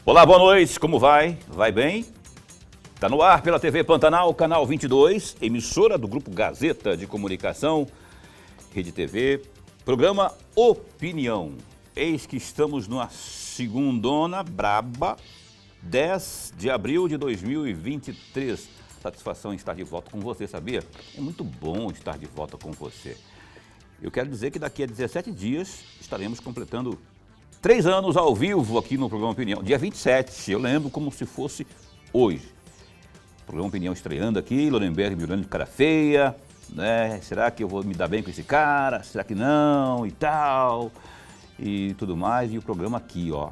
Olá, boa noite, como vai? Vai bem? Está no ar pela TV Pantanal, canal 22, emissora do Grupo Gazeta de Comunicação, Rede TV, programa Opinião. Eis que estamos numa segundona braba, 10 de abril de 2023. Satisfação em estar de volta com você, sabia? É muito bom estar de volta com você. Eu quero dizer que daqui a 17 dias estaremos completando 3 anos ao vivo aqui no programa Opinião. Dia 27, eu lembro como se fosse hoje. Programa Opinião estreando aqui, Lorenberg me olhando de cara feia, né? Será que eu vou me dar bem com esse cara? Será que não? E tal, e tudo mais. E o programa aqui, ó,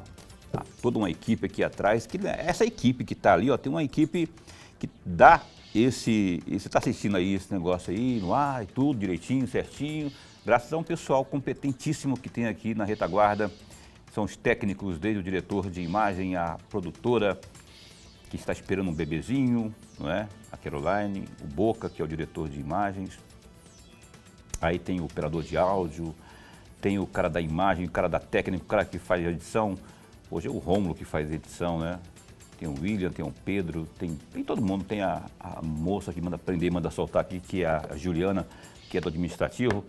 tá toda uma equipe aqui atrás, que essa equipe que tá ali, ó, tem uma equipe que dá você tá assistindo aí esse negócio aí, no ar e tudo direitinho, certinho, graças a um pessoal competentíssimo que tem aqui na retaguarda. São os técnicos, desde o diretor de imagem, a produtora, que está esperando um bebezinho, não é? A Caroline, o Boca, que é o diretor de imagens. Aí tem o operador de áudio, tem o cara da imagem, o cara da técnica, o cara que faz a edição. Hoje é o Rômulo que faz a edição, né? Tem o William, tem o Pedro, tem todo mundo. Tem a moça que manda prender, manda soltar aqui, que é a Juliana, que é do administrativo.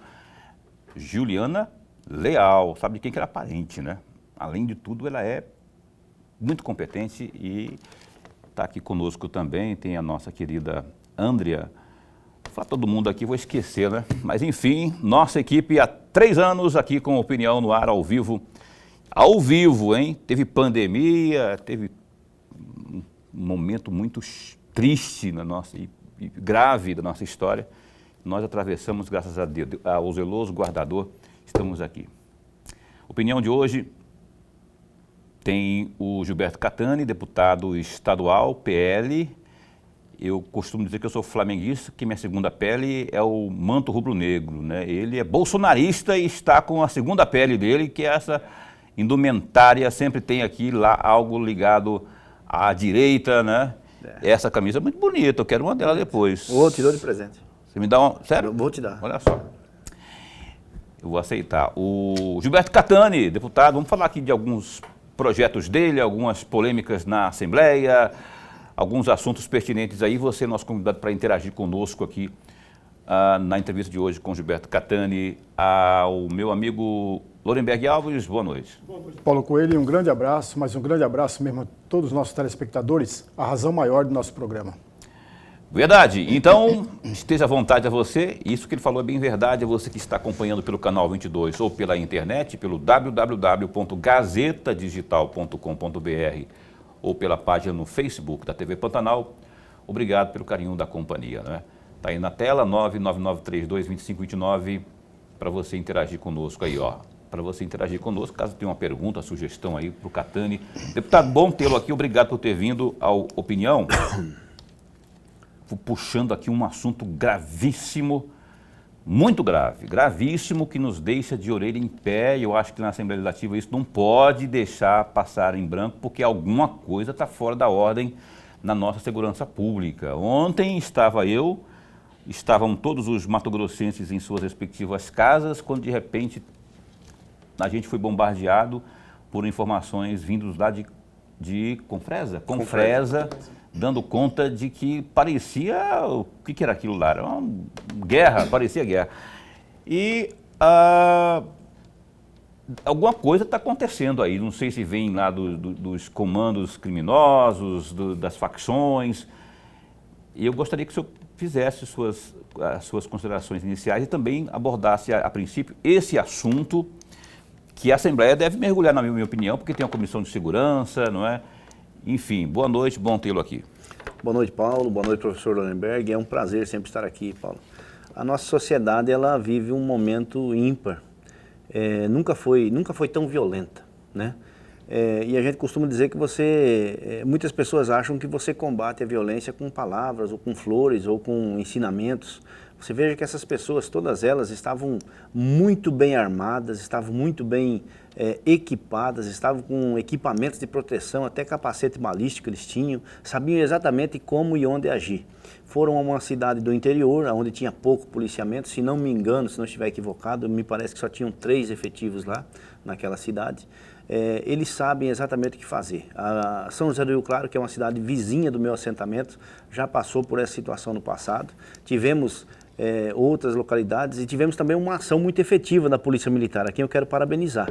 Juliana Leal, sabe de quem que era parente, né? Além de tudo, ela é muito competente e está aqui conosco também. Tem a nossa querida Andrea. Vou falar todo mundo aqui, vou esquecer, né? Mas enfim, nossa equipe há 3 anos aqui com Opinião no ar, ao vivo. Ao vivo, hein? Teve pandemia, teve um momento muito triste na nossa, e grave da nossa história. Nós atravessamos, graças a Deus, ao zeloso guardador, estamos aqui. Opinião de hoje tem o Gilberto Catani, deputado estadual, PL. Eu costumo dizer que eu sou flamenguista, que minha segunda pele é o manto rubro-negro, né? Ele é bolsonarista e está com a segunda pele dele, que é essa indumentária, sempre tem aqui lá algo ligado à direita, né? Essa camisa é muito bonita, eu quero uma dela depois. Vou te dar de presente. Você me dá uma? Sério? Eu vou te dar. Olha só. Eu vou aceitar. O Gilberto Catani, deputado, vamos falar aqui de alguns projetos dele, algumas polêmicas na Assembleia, alguns assuntos pertinentes aí. Você é nosso convidado para interagir conosco aqui na entrevista de hoje com o Gilberto Catani. Ao meu amigo Lorenberg Alves, boa noite. Boa noite, Paulo Coelho, um grande abraço, mas um grande abraço mesmo a todos os nossos telespectadores, a razão maior do nosso programa. Verdade. Então, esteja à vontade a você. Isso que ele falou é bem verdade. É você que está acompanhando pelo canal 22 ou pela internet, pelo www.gazetadigital.com.br ou pela página no Facebook da TV Pantanal. Obrigado pelo carinho da companhia, né? Tá aí na tela, 999322529, para você interagir conosco aí, ó. Para você interagir conosco, caso tenha uma pergunta, sugestão aí para o Catani. Deputado, bom tê-lo aqui. Obrigado por ter vindo ao Opinião. Puxando aqui um assunto gravíssimo, muito grave, gravíssimo, que nos deixa de orelha em pé. E eu acho que na Assembleia Legislativa isso não pode deixar passar em branco, porque alguma coisa está fora da ordem na nossa segurança pública. Ontem estavam todos os matogrossenses em suas respectivas casas, quando de repente a gente foi bombardeado por informações vindas lá de Confresa, dando conta de que parecia, o que era aquilo lá? Era uma guerra, parecia guerra. E alguma coisa está acontecendo aí, não sei se vem lá dos comandos criminosos, das facções. E eu gostaria que o senhor fizesse as suas considerações iniciais e também abordasse, a princípio, esse assunto que a Assembleia deve mergulhar, na minha opinião, porque tem uma comissão de segurança, não é? Enfim, boa noite, bom tê-lo aqui. Boa noite, Paulo. Boa noite, professor Lorenberg. É um prazer sempre estar aqui, Paulo. A nossa sociedade, ela vive um momento ímpar. Nunca foi tão violenta, né? E a gente costuma dizer que muitas pessoas acham que você combate a violência com palavras, ou com flores, ou com ensinamentos. Você veja que essas pessoas, todas elas, estavam muito bem armadas, estavam muito bem equipadas, estavam com equipamentos de proteção, até capacete balístico eles tinham, sabiam exatamente como e onde agir. foram a uma cidade do interior, onde tinha pouco policiamento, se não me engano, se não estiver equivocado, me parece que só tinham 3 efetivos lá, naquela cidade. Eles sabem exatamente o que fazer. A São José do Rio Claro, que é uma cidade vizinha do meu assentamento, já passou por essa situação no passado. Tivemos outras localidades e tivemos também uma ação muito efetiva da Polícia Militar, a quem eu quero parabenizar.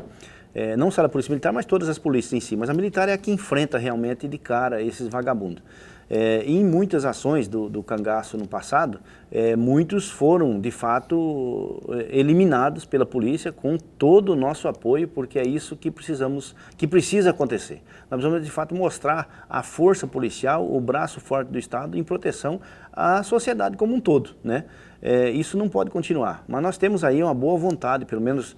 Não só da Polícia Militar, mas todas as polícias em si. Mas a militar é a que enfrenta realmente de cara esses vagabundos. Em muitas ações do cangaço no passado, muitos foram, de fato, eliminados pela polícia com todo o nosso apoio, porque é isso que precisa acontecer. Nós precisamos, de fato, mostrar a força policial, o braço forte do Estado em proteção à sociedade como um todo, né? Isso não pode continuar, mas nós temos aí uma boa vontade, pelo menos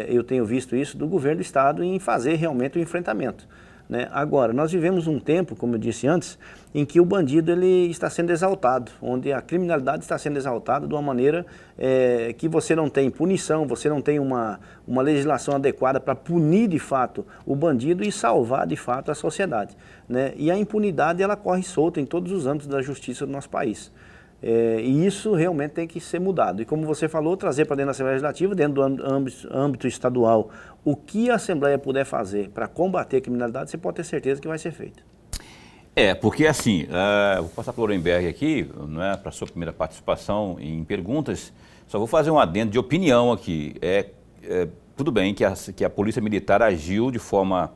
eu tenho visto isso, do governo do Estado em fazer realmente o enfrentamento. Né? Agora, nós vivemos um tempo, como eu disse antes, em que o bandido ele está sendo exaltado, onde a criminalidade está sendo exaltada de uma maneira que você não tem punição, você não tem uma legislação adequada para punir de fato o bandido e salvar de fato a sociedade. Né? E a impunidade ela corre solta em todos os âmbitos da justiça do nosso país. E isso realmente tem que ser mudado. E como você falou, trazer para dentro da Assembleia Legislativa, dentro do âmbito estadual, o que a Assembleia puder fazer para combater a criminalidade, você pode ter certeza que vai ser feito. Porque assim, vou passar para o Lorenberg aqui, né, para a sua primeira participação em perguntas, só vou fazer um adendo de opinião aqui. Tudo bem que a Polícia Militar agiu de forma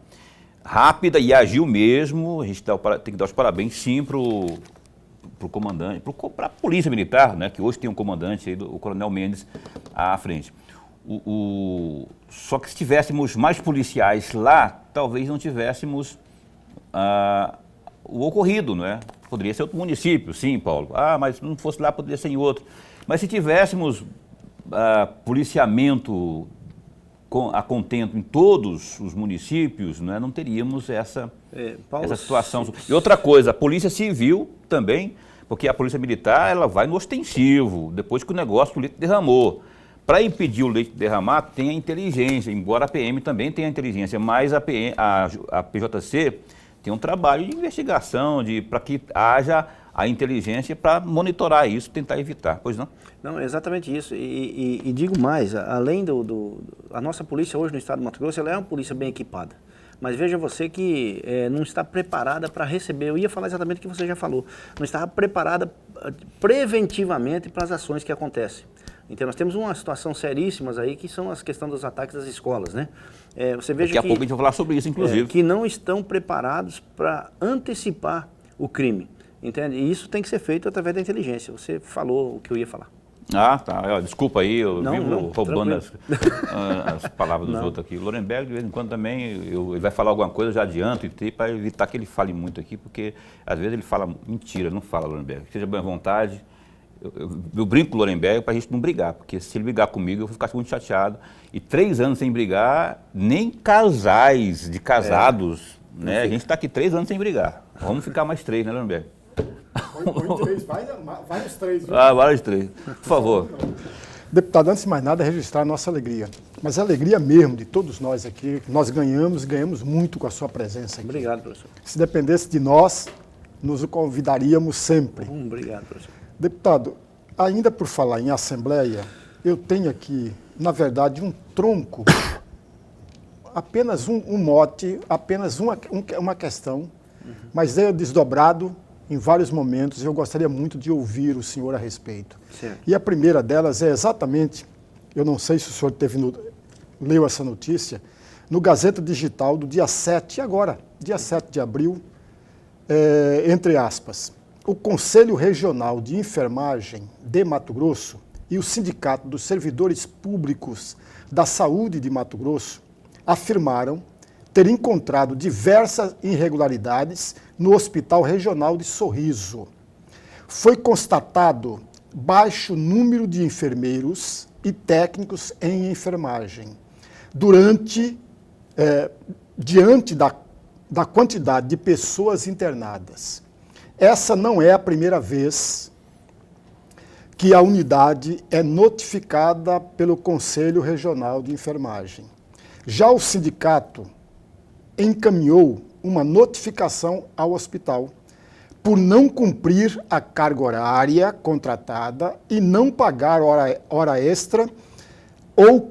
rápida e agiu mesmo, a gente tem que dar os parabéns sim para o comandante, para a Polícia Militar, né, que hoje tem um comandante, aí, o Coronel Mendes, à frente. Só que se tivéssemos mais policiais lá, talvez não tivéssemos o ocorrido, não é? Poderia ser outro município, sim, Paulo. Mas se não fosse lá, poderia ser em outro. Mas se tivéssemos policiamento a contento em todos os municípios, não é? Não teríamos essa situação. E outra coisa, a Polícia Civil também, porque a Polícia Militar ela vai no ostensivo, depois que o negócio do leite derramou. Para impedir o leite de derramar, tem a inteligência, embora a PM também tenha a inteligência, mas a PJC tem um trabalho de investigação, para que haja a inteligência para monitorar isso, tentar evitar, pois não? Não, é exatamente isso. E digo mais, além a nossa polícia hoje no estado do Mato Grosso, ela é uma polícia bem equipada. Mas veja você que não está preparada para receber, eu ia falar exatamente o que você já falou, não está preparada preventivamente para as ações que acontecem. Então nós temos uma situação seríssimas aí, que são as questões dos ataques às escolas, né? Você veja Daqui a pouco a gente vai falar sobre isso, inclusive. Que não estão preparados para antecipar o crime, entende? E isso tem que ser feito através da inteligência. Você falou o que eu ia falar. Tá. Desculpa aí, eu vivo roubando as palavras dos outros aqui. O Lorenberg, de vez em quando também, ele vai falar alguma coisa, eu já adianto, para evitar que ele fale muito aqui, porque às vezes ele fala mentira, não fala, Lorenberg. Seja bem à vontade. Eu brinco com o Lorenberg para a gente não brigar, porque se ele brigar comigo eu vou ficar muito chateado. E 3 anos sem brigar, nem casais de casados, né? A gente está aqui 3 anos sem brigar. Vamos ficar mais 3, né, Lorenberg? Põe 3, vai os 3. Vai os 3, por favor. Deputado, antes de mais nada, registrar a nossa alegria. Mas a alegria mesmo de todos nós aqui, nós ganhamos muito com a sua presença aqui. Obrigado, professor. Se dependesse de nós, nos o convidaríamos sempre. Obrigado, professor. Deputado, ainda por falar em Assembleia, eu tenho aqui, na verdade, um tronco, apenas um mote, apenas uma questão, mas é desdobrado em vários momentos e eu gostaria muito de ouvir o senhor a respeito. Certo. E a primeira delas é exatamente, eu não sei se o senhor leu essa notícia, no Gazeta Digital do dia 7, agora, dia 7 de abril, entre aspas, o Conselho Regional de Enfermagem de Mato Grosso e o Sindicato dos Servidores Públicos da Saúde de Mato Grosso afirmaram ter encontrado diversas irregularidades no Hospital Regional de Sorriso. Foi constatado baixo número de enfermeiros e técnicos em enfermagem. Diante da quantidade de pessoas internadas. Essa não é a primeira vez que a unidade é notificada pelo Conselho Regional de Enfermagem. Já o sindicato encaminhou uma notificação ao hospital, por não cumprir a carga horária contratada e não pagar hora extra ou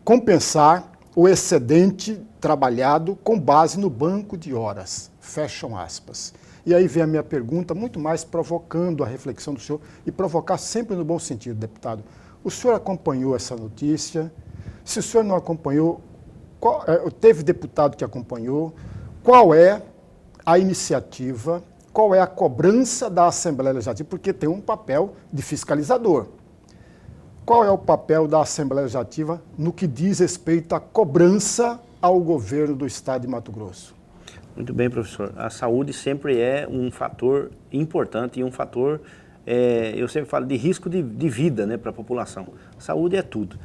compensar o excedente trabalhado com base no banco de horas. Fecham aspas. E aí vem a minha pergunta, muito mais provocando a reflexão do senhor e provocar sempre no bom sentido, deputado. O senhor acompanhou essa notícia? Se o senhor não acompanhou, teve deputado que acompanhou, qual é a iniciativa, qual é a cobrança da Assembleia Legislativa? Porque tem um papel de fiscalizador. Qual é o papel da Assembleia Legislativa no que diz respeito à cobrança ao governo do Estado de Mato Grosso? Muito bem, professor. A saúde sempre é um fator importante e um fator, eu sempre falo, de risco de vida, né, para a população. Saúde é tudo.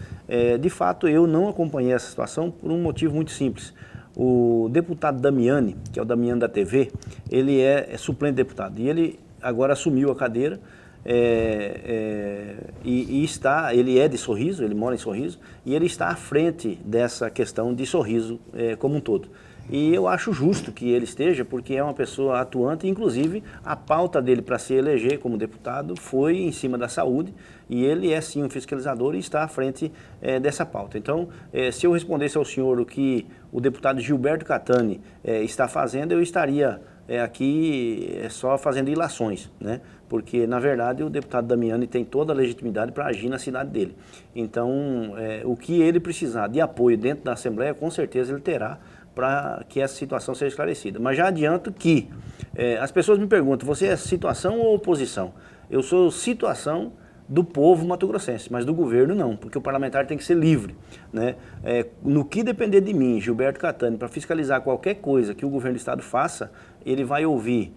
De fato, eu não acompanhei essa situação por um motivo muito simples. O deputado Damiani, que é o Damiani da TV, ele é suplente deputado e ele agora assumiu a cadeira ele é de Sorriso, ele mora em Sorriso e ele está à frente dessa questão de Sorriso como um todo. E eu acho justo que ele esteja, porque é uma pessoa atuante, inclusive a pauta dele para se eleger como deputado foi em cima da saúde, e ele é sim um fiscalizador e está à frente dessa pauta. Então, se eu respondesse ao senhor o que o deputado Gilberto Catani está fazendo, eu estaria aqui só fazendo ilações, né? Porque, na verdade, o deputado Damiani tem toda a legitimidade para agir na cidade dele. Então, o que ele precisar de apoio dentro da Assembleia, com certeza ele terá para que essa situação seja esclarecida. Mas já adianto que as pessoas me perguntam, você é situação ou oposição? Eu sou situação do povo mato-grossense, mas do governo não, porque o parlamentar tem que ser livre, né? No que depender de mim, Gilberto Catani, para fiscalizar qualquer coisa que o governo do estado faça, ele vai ouvir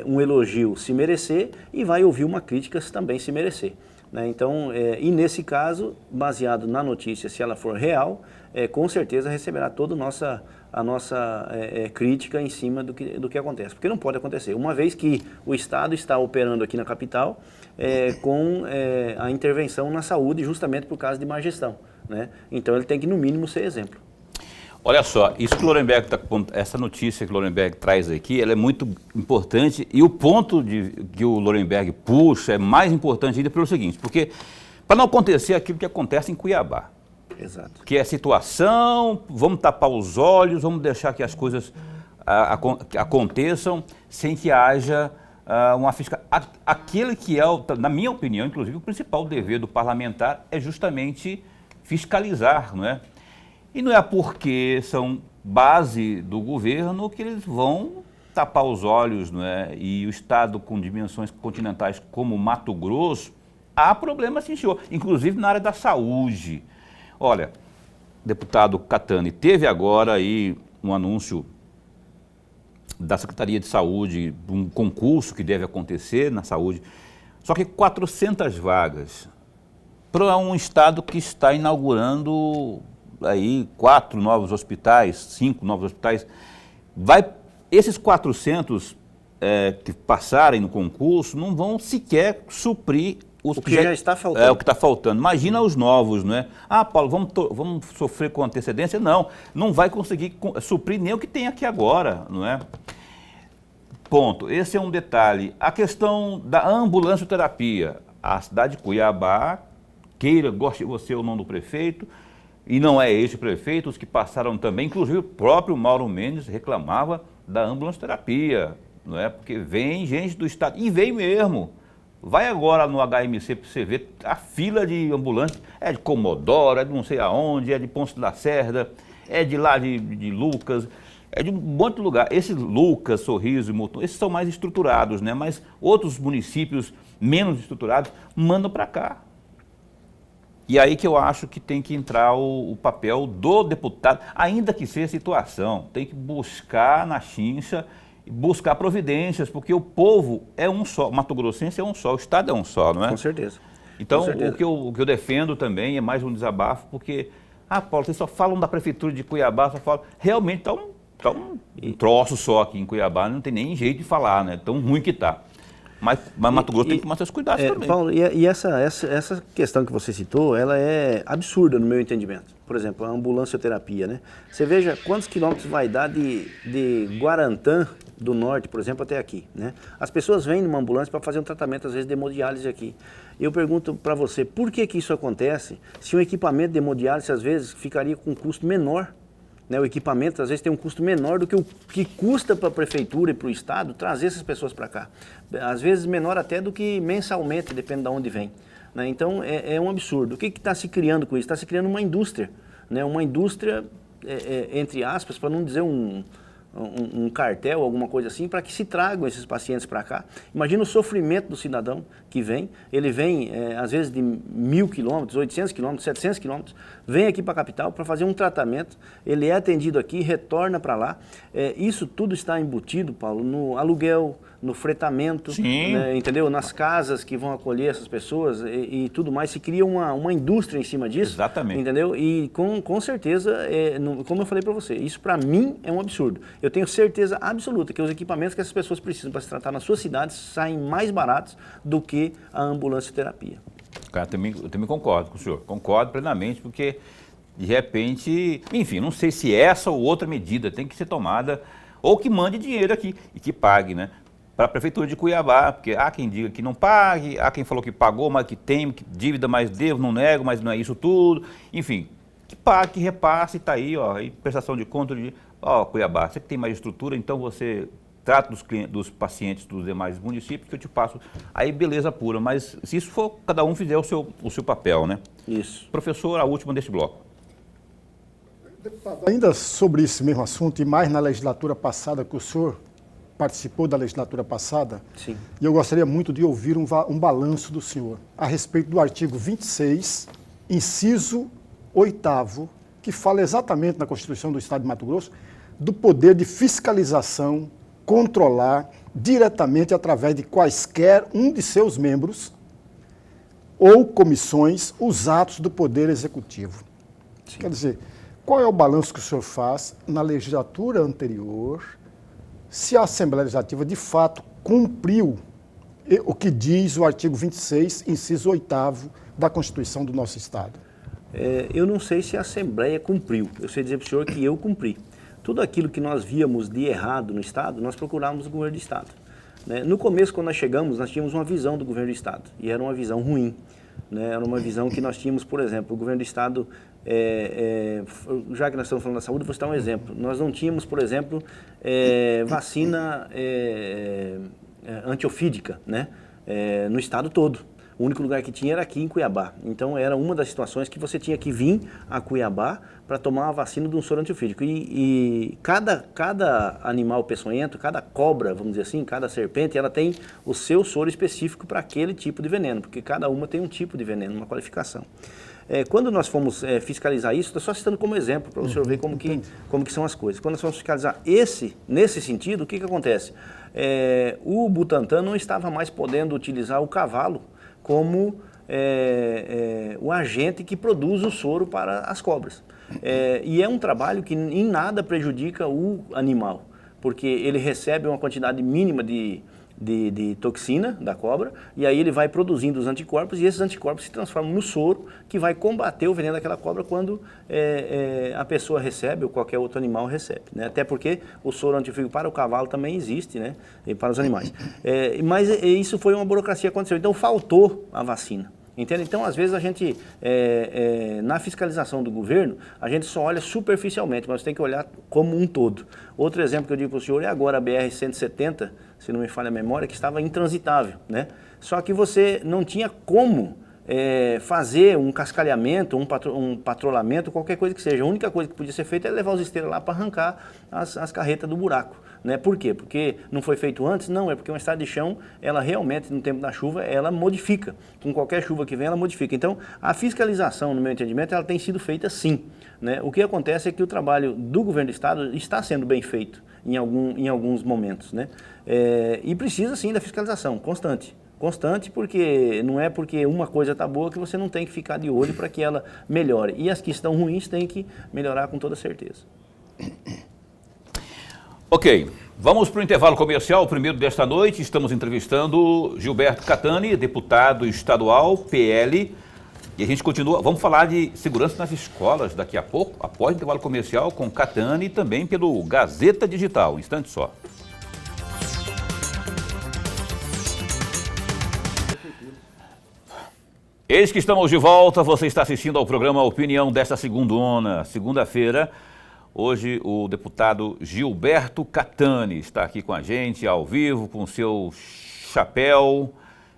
um elogio se merecer e vai ouvir uma crítica também se merecer. Né? Então, e nesse caso, baseado na notícia, se ela for real, com certeza receberá toda a nossa crítica em cima do que acontece. Porque não pode acontecer, uma vez que o Estado está operando aqui na capital com a intervenção na saúde justamente por causa de má gestão. Né? Então ele tem que, no mínimo, ser exemplo. Olha só, isso que o Lorenberg essa notícia que o Lorenberg traz aqui, ela é muito importante e o ponto que o Lorenberg puxa é mais importante ainda pelo seguinte, porque para não acontecer aquilo que acontece em Cuiabá. Exato. Que é situação, vamos tapar os olhos, vamos deixar que as coisas aconteçam sem que haja uma fiscalização. Aquele que na minha opinião, inclusive, o principal dever do parlamentar é justamente fiscalizar, não é? E não é porque são base do governo que eles vão tapar os olhos, não é? E o estado com dimensões continentais como Mato Grosso, há problemas sim, senhor, inclusive na área da saúde. Olha, deputado Catani, teve agora aí um anúncio da Secretaria de Saúde, um concurso que deve acontecer na saúde, só que 400 vagas para um estado que está inaugurando aí 4 novos hospitais, 5 novos hospitais. Esses 400 que passarem no concurso não vão sequer suprir o que já está faltando. O que está faltando. Imagina os novos, não é? Ah, Paulo, vamos sofrer com antecedência? Não vai conseguir suprir nem o que tem aqui agora, não é? Ponto. Esse é um detalhe. A questão da ambulancioterapia. A cidade de Cuiabá, goste você ou não do prefeito, e não é este prefeito, os que passaram também, inclusive o próprio Mauro Mendes reclamava da ambulancioterapia, não é? Porque vem gente do estado, e vem mesmo. Vai agora no HMC para você ver a fila de ambulantes, é de Comodoro, é de não sei aonde, é de Ponce da Serra, é de lá de Lucas, é de um monte de lugar. Esses Lucas, Sorriso e Mutum, esses são mais estruturados, né? Mas outros municípios menos estruturados mandam para cá. E aí que eu acho que tem que entrar o papel do deputado, ainda que seja situação, tem que buscar na chincha, buscar providências, porque o povo é um só, o mato-grossense é um só, o estado é um só, não é? Com certeza. Então, Com certeza. O que eu defendo também é mais um desabafo, porque, Paulo, vocês só falam da prefeitura de Cuiabá, só falam, realmente está um troço só aqui em Cuiabá, não tem nem jeito de falar, né? Tão ruim que está. Mas Mato Grosso tem que tomar seus cuidados também. Paulo, e essa questão que você citou, ela é absurda no meu entendimento. Por exemplo, a ambulancioterapia, né? Você veja quantos quilômetros vai dar de Guarantã do norte, por exemplo, até aqui, né? As pessoas vêm numa ambulância para fazer um tratamento, às vezes, de hemodiálise aqui. Eu pergunto para você, por que isso acontece se um equipamento de hemodiálise, às vezes, ficaria com um custo menor? Né, o equipamento, às vezes, tem um custo menor do que o que custa para a prefeitura e para o estado trazer essas pessoas para cá. Às vezes, menor até do que mensalmente, depende de onde vem. Né? Então, é um absurdo. O que está se criando com isso? Está se criando uma indústria. Né? Uma indústria, entre aspas, para não dizer um cartel, alguma coisa assim, para que se tragam esses pacientes para cá. Imagina o sofrimento do cidadão que vem, ele vem às vezes de 1.000 quilômetros, 800 quilômetros, 700 quilômetros, vem aqui para a capital para fazer um tratamento, ele é atendido aqui, retorna para lá. Isso tudo está embutido, Paulo, no aluguel, no fretamento, né, entendeu? Nas casas que vão acolher essas pessoas e tudo mais, se cria uma indústria em cima disso. Exatamente. Entendeu? E com certeza, como eu falei para você, isso para mim é um absurdo. Eu tenho certeza absoluta que os equipamentos que essas pessoas precisam para se tratar nas suas cidades saem mais baratos do que a ambulância terapia. Cara, eu também concordo com o senhor, concordo plenamente, porque de repente, enfim, não sei se essa ou outra medida tem que ser tomada, ou que mande dinheiro aqui e que pague, né? Para a Prefeitura de Cuiabá, porque há quem diga que não pague, há quem falou que pagou, mas que tem que dívida, mas devo, não nego, mas não é isso tudo. Enfim, que pague, que repasse, está aí, ó, aí, prestação de conta de, ó, Cuiabá, você que tem mais estrutura, então você trata dos pacientes dos demais municípios que eu te passo. Aí beleza pura, mas se isso for, cada um fizer o seu papel, né? Isso. Professor, a última desse bloco. Deputado, ainda sobre esse mesmo assunto, e mais na legislatura passada, que o senhor participou da legislatura passada, sim, e eu gostaria muito de ouvir um balanço do senhor a respeito do artigo 26, inciso 8º, que fala exatamente na Constituição do Estado de Mato Grosso, do poder de fiscalização, controlar diretamente através de quaisquer um de seus membros ou comissões os atos do Poder Executivo. Sim. Quer dizer, qual é o balanço que o senhor faz na legislatura anterior, se a Assembleia Legislativa, de fato, cumpriu o que diz o artigo 26, inciso 8º da Constituição do nosso Estado? Eu não sei se a Assembleia cumpriu. Eu sei dizer para o senhor que eu cumpri. Tudo aquilo que nós víamos de errado no Estado, nós procurávamos o governo do Estado. Né? No começo, quando nós chegamos, nós tínhamos uma visão do governo do Estado. E era uma visão ruim. Né? Era uma visão que nós tínhamos, por exemplo, o governo do Estado... já que nós estamos falando da saúde, vou citar um exemplo. Nós não tínhamos, por exemplo, vacina antiofídica, né? No estado todo. O único lugar que tinha era aqui em Cuiabá. Então era uma das situações que você tinha que vir a Cuiabá para tomar a vacina de um soro antiofídico. E cada animal peçonhento, cada cobra, vamos dizer assim, cada serpente, ela tem o seu soro específico para aquele tipo de veneno, porque cada uma tem um tipo de veneno, uma qualificação. Quando nós fomos fiscalizar isso, estou só citando como exemplo, para o senhor ver como que são as coisas. Quando nós fomos fiscalizar nesse sentido, o que acontece? O Butantan não estava mais podendo utilizar o cavalo como o agente que produz o soro para as cobras. E é um trabalho que em nada prejudica o animal, porque ele recebe uma quantidade mínima de toxina da cobra, e aí ele vai produzindo os anticorpos, e esses anticorpos se transformam no soro que vai combater o veneno daquela cobra quando a pessoa recebe ou qualquer outro animal recebe, né? Até porque o soro antiofídico para o cavalo também existe, né? E para os animais. Mas isso foi uma burocracia que aconteceu, então faltou a vacina. Entende? Então, às vezes, a gente, na fiscalização do governo, a gente só olha superficialmente, mas tem que olhar como um todo. Outro exemplo que eu digo para o senhor é agora a BR-170, se não me falha a memória, que estava intransitável, né? Só que você não tinha como fazer um cascalhamento, um patrulhamento, qualquer coisa que seja. A única coisa que podia ser feita é levar os esteiros lá para arrancar as carretas do buraco. Né? Por quê? Porque não foi feito antes? Não, é porque uma estrada de chão, ela realmente, no tempo da chuva, ela modifica. Com qualquer chuva que vem, ela modifica. Então, a fiscalização, no meu entendimento, ela tem sido feita sim. Né? O que acontece é que o trabalho do governo do Estado está sendo bem feito em alguns momentos. Né? E precisa sim da fiscalização constante. Constante, porque não é porque uma coisa está boa que você não tem que ficar de olho para que ela melhore. E as que estão ruins têm que melhorar com toda certeza. Ok, vamos para o intervalo comercial, o primeiro desta noite. Estamos entrevistando Gilberto Catani, deputado estadual, PL. E a gente continua, vamos falar de segurança nas escolas daqui a pouco, após o intervalo comercial, com Catani e também pelo Gazeta Digital. Um instante só. Eis que estamos de volta, você está assistindo ao programa Opinião desta segunda-feira. Hoje o deputado Gilberto Catani está aqui com a gente, ao vivo, com seu chapéu,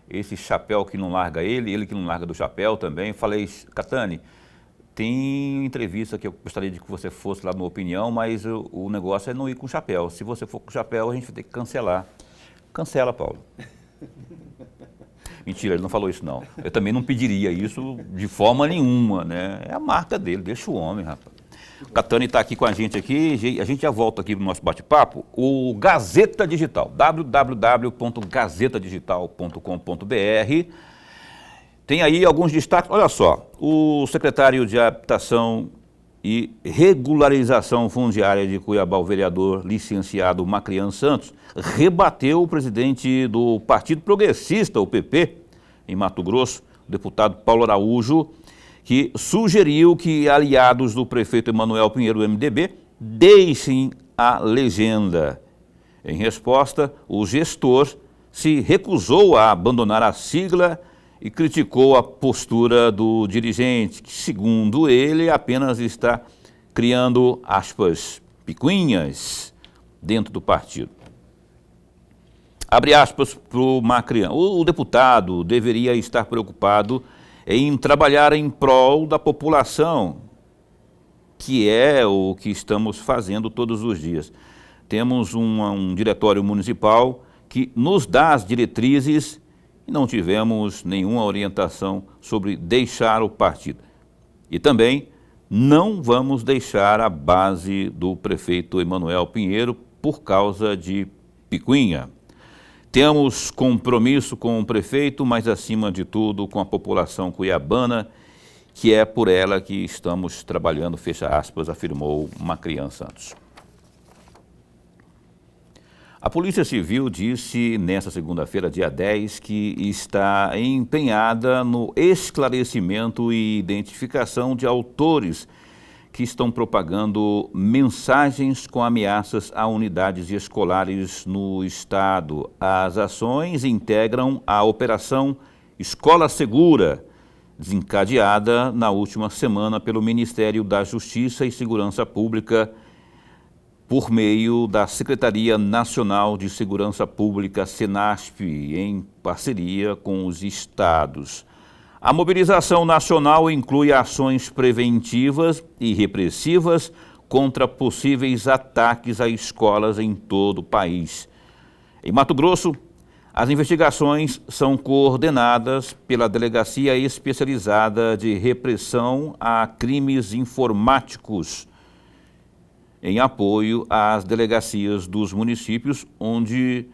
esse chapéu que não larga ele que não larga do chapéu também. Falei, Catani, tem entrevista que eu gostaria de que você fosse lá no Opinião, mas o negócio é não ir com chapéu. Se você for com chapéu, a gente vai ter que cancelar. Cancela, Paulo. Mentira, ele não falou isso não. Eu também não pediria isso de forma nenhuma, né? É a marca dele, deixa o homem, rapaz. O Catani está aqui com a gente aqui, a gente já volta aqui no nosso bate-papo. O Gazeta Digital, www.gazetadigital.com.br. Tem aí alguns destaques, olha só, o secretário de Habitação e Regularização Fundiária de Cuiabá, o vereador licenciado Macrian Santos, rebateu o presidente do Partido Progressista, o PP, em Mato Grosso, o deputado Paulo Araújo, que sugeriu que aliados do prefeito Emanuel Pinheiro, do MDB, deixem a legenda. Em resposta, o gestor se recusou a abandonar a sigla e criticou a postura do dirigente, que, segundo ele, apenas está criando, aspas, picuinhas dentro do partido. Abre aspas para o Macrian. O deputado deveria estar preocupado em trabalhar em prol da população, que é o que estamos fazendo todos os dias. Temos um diretório municipal que nos dá as diretrizes e não tivemos nenhuma orientação sobre deixar o partido. E também não vamos deixar a base do prefeito Emanuel Pinheiro por causa de picuinha. Temos compromisso com o prefeito, mas acima de tudo com a população cuiabana, que é por ela que estamos trabalhando, fecha aspas, afirmou Macrian Santos. A Polícia Civil disse nesta segunda-feira, dia 10, que está empenhada no esclarecimento e identificação de autores que estão propagando mensagens com ameaças a unidades escolares no estado. As ações integram a Operação Escola Segura, desencadeada na última semana pelo Ministério da Justiça e Segurança Pública, por meio da Secretaria Nacional de Segurança Pública, Senasp, em parceria com os estados. A mobilização nacional inclui ações preventivas e repressivas contra possíveis ataques a escolas em todo o país. Em Mato Grosso, as investigações são coordenadas pela Delegacia Especializada de Repressão a Crimes Informáticos, em apoio às delegacias dos municípios onde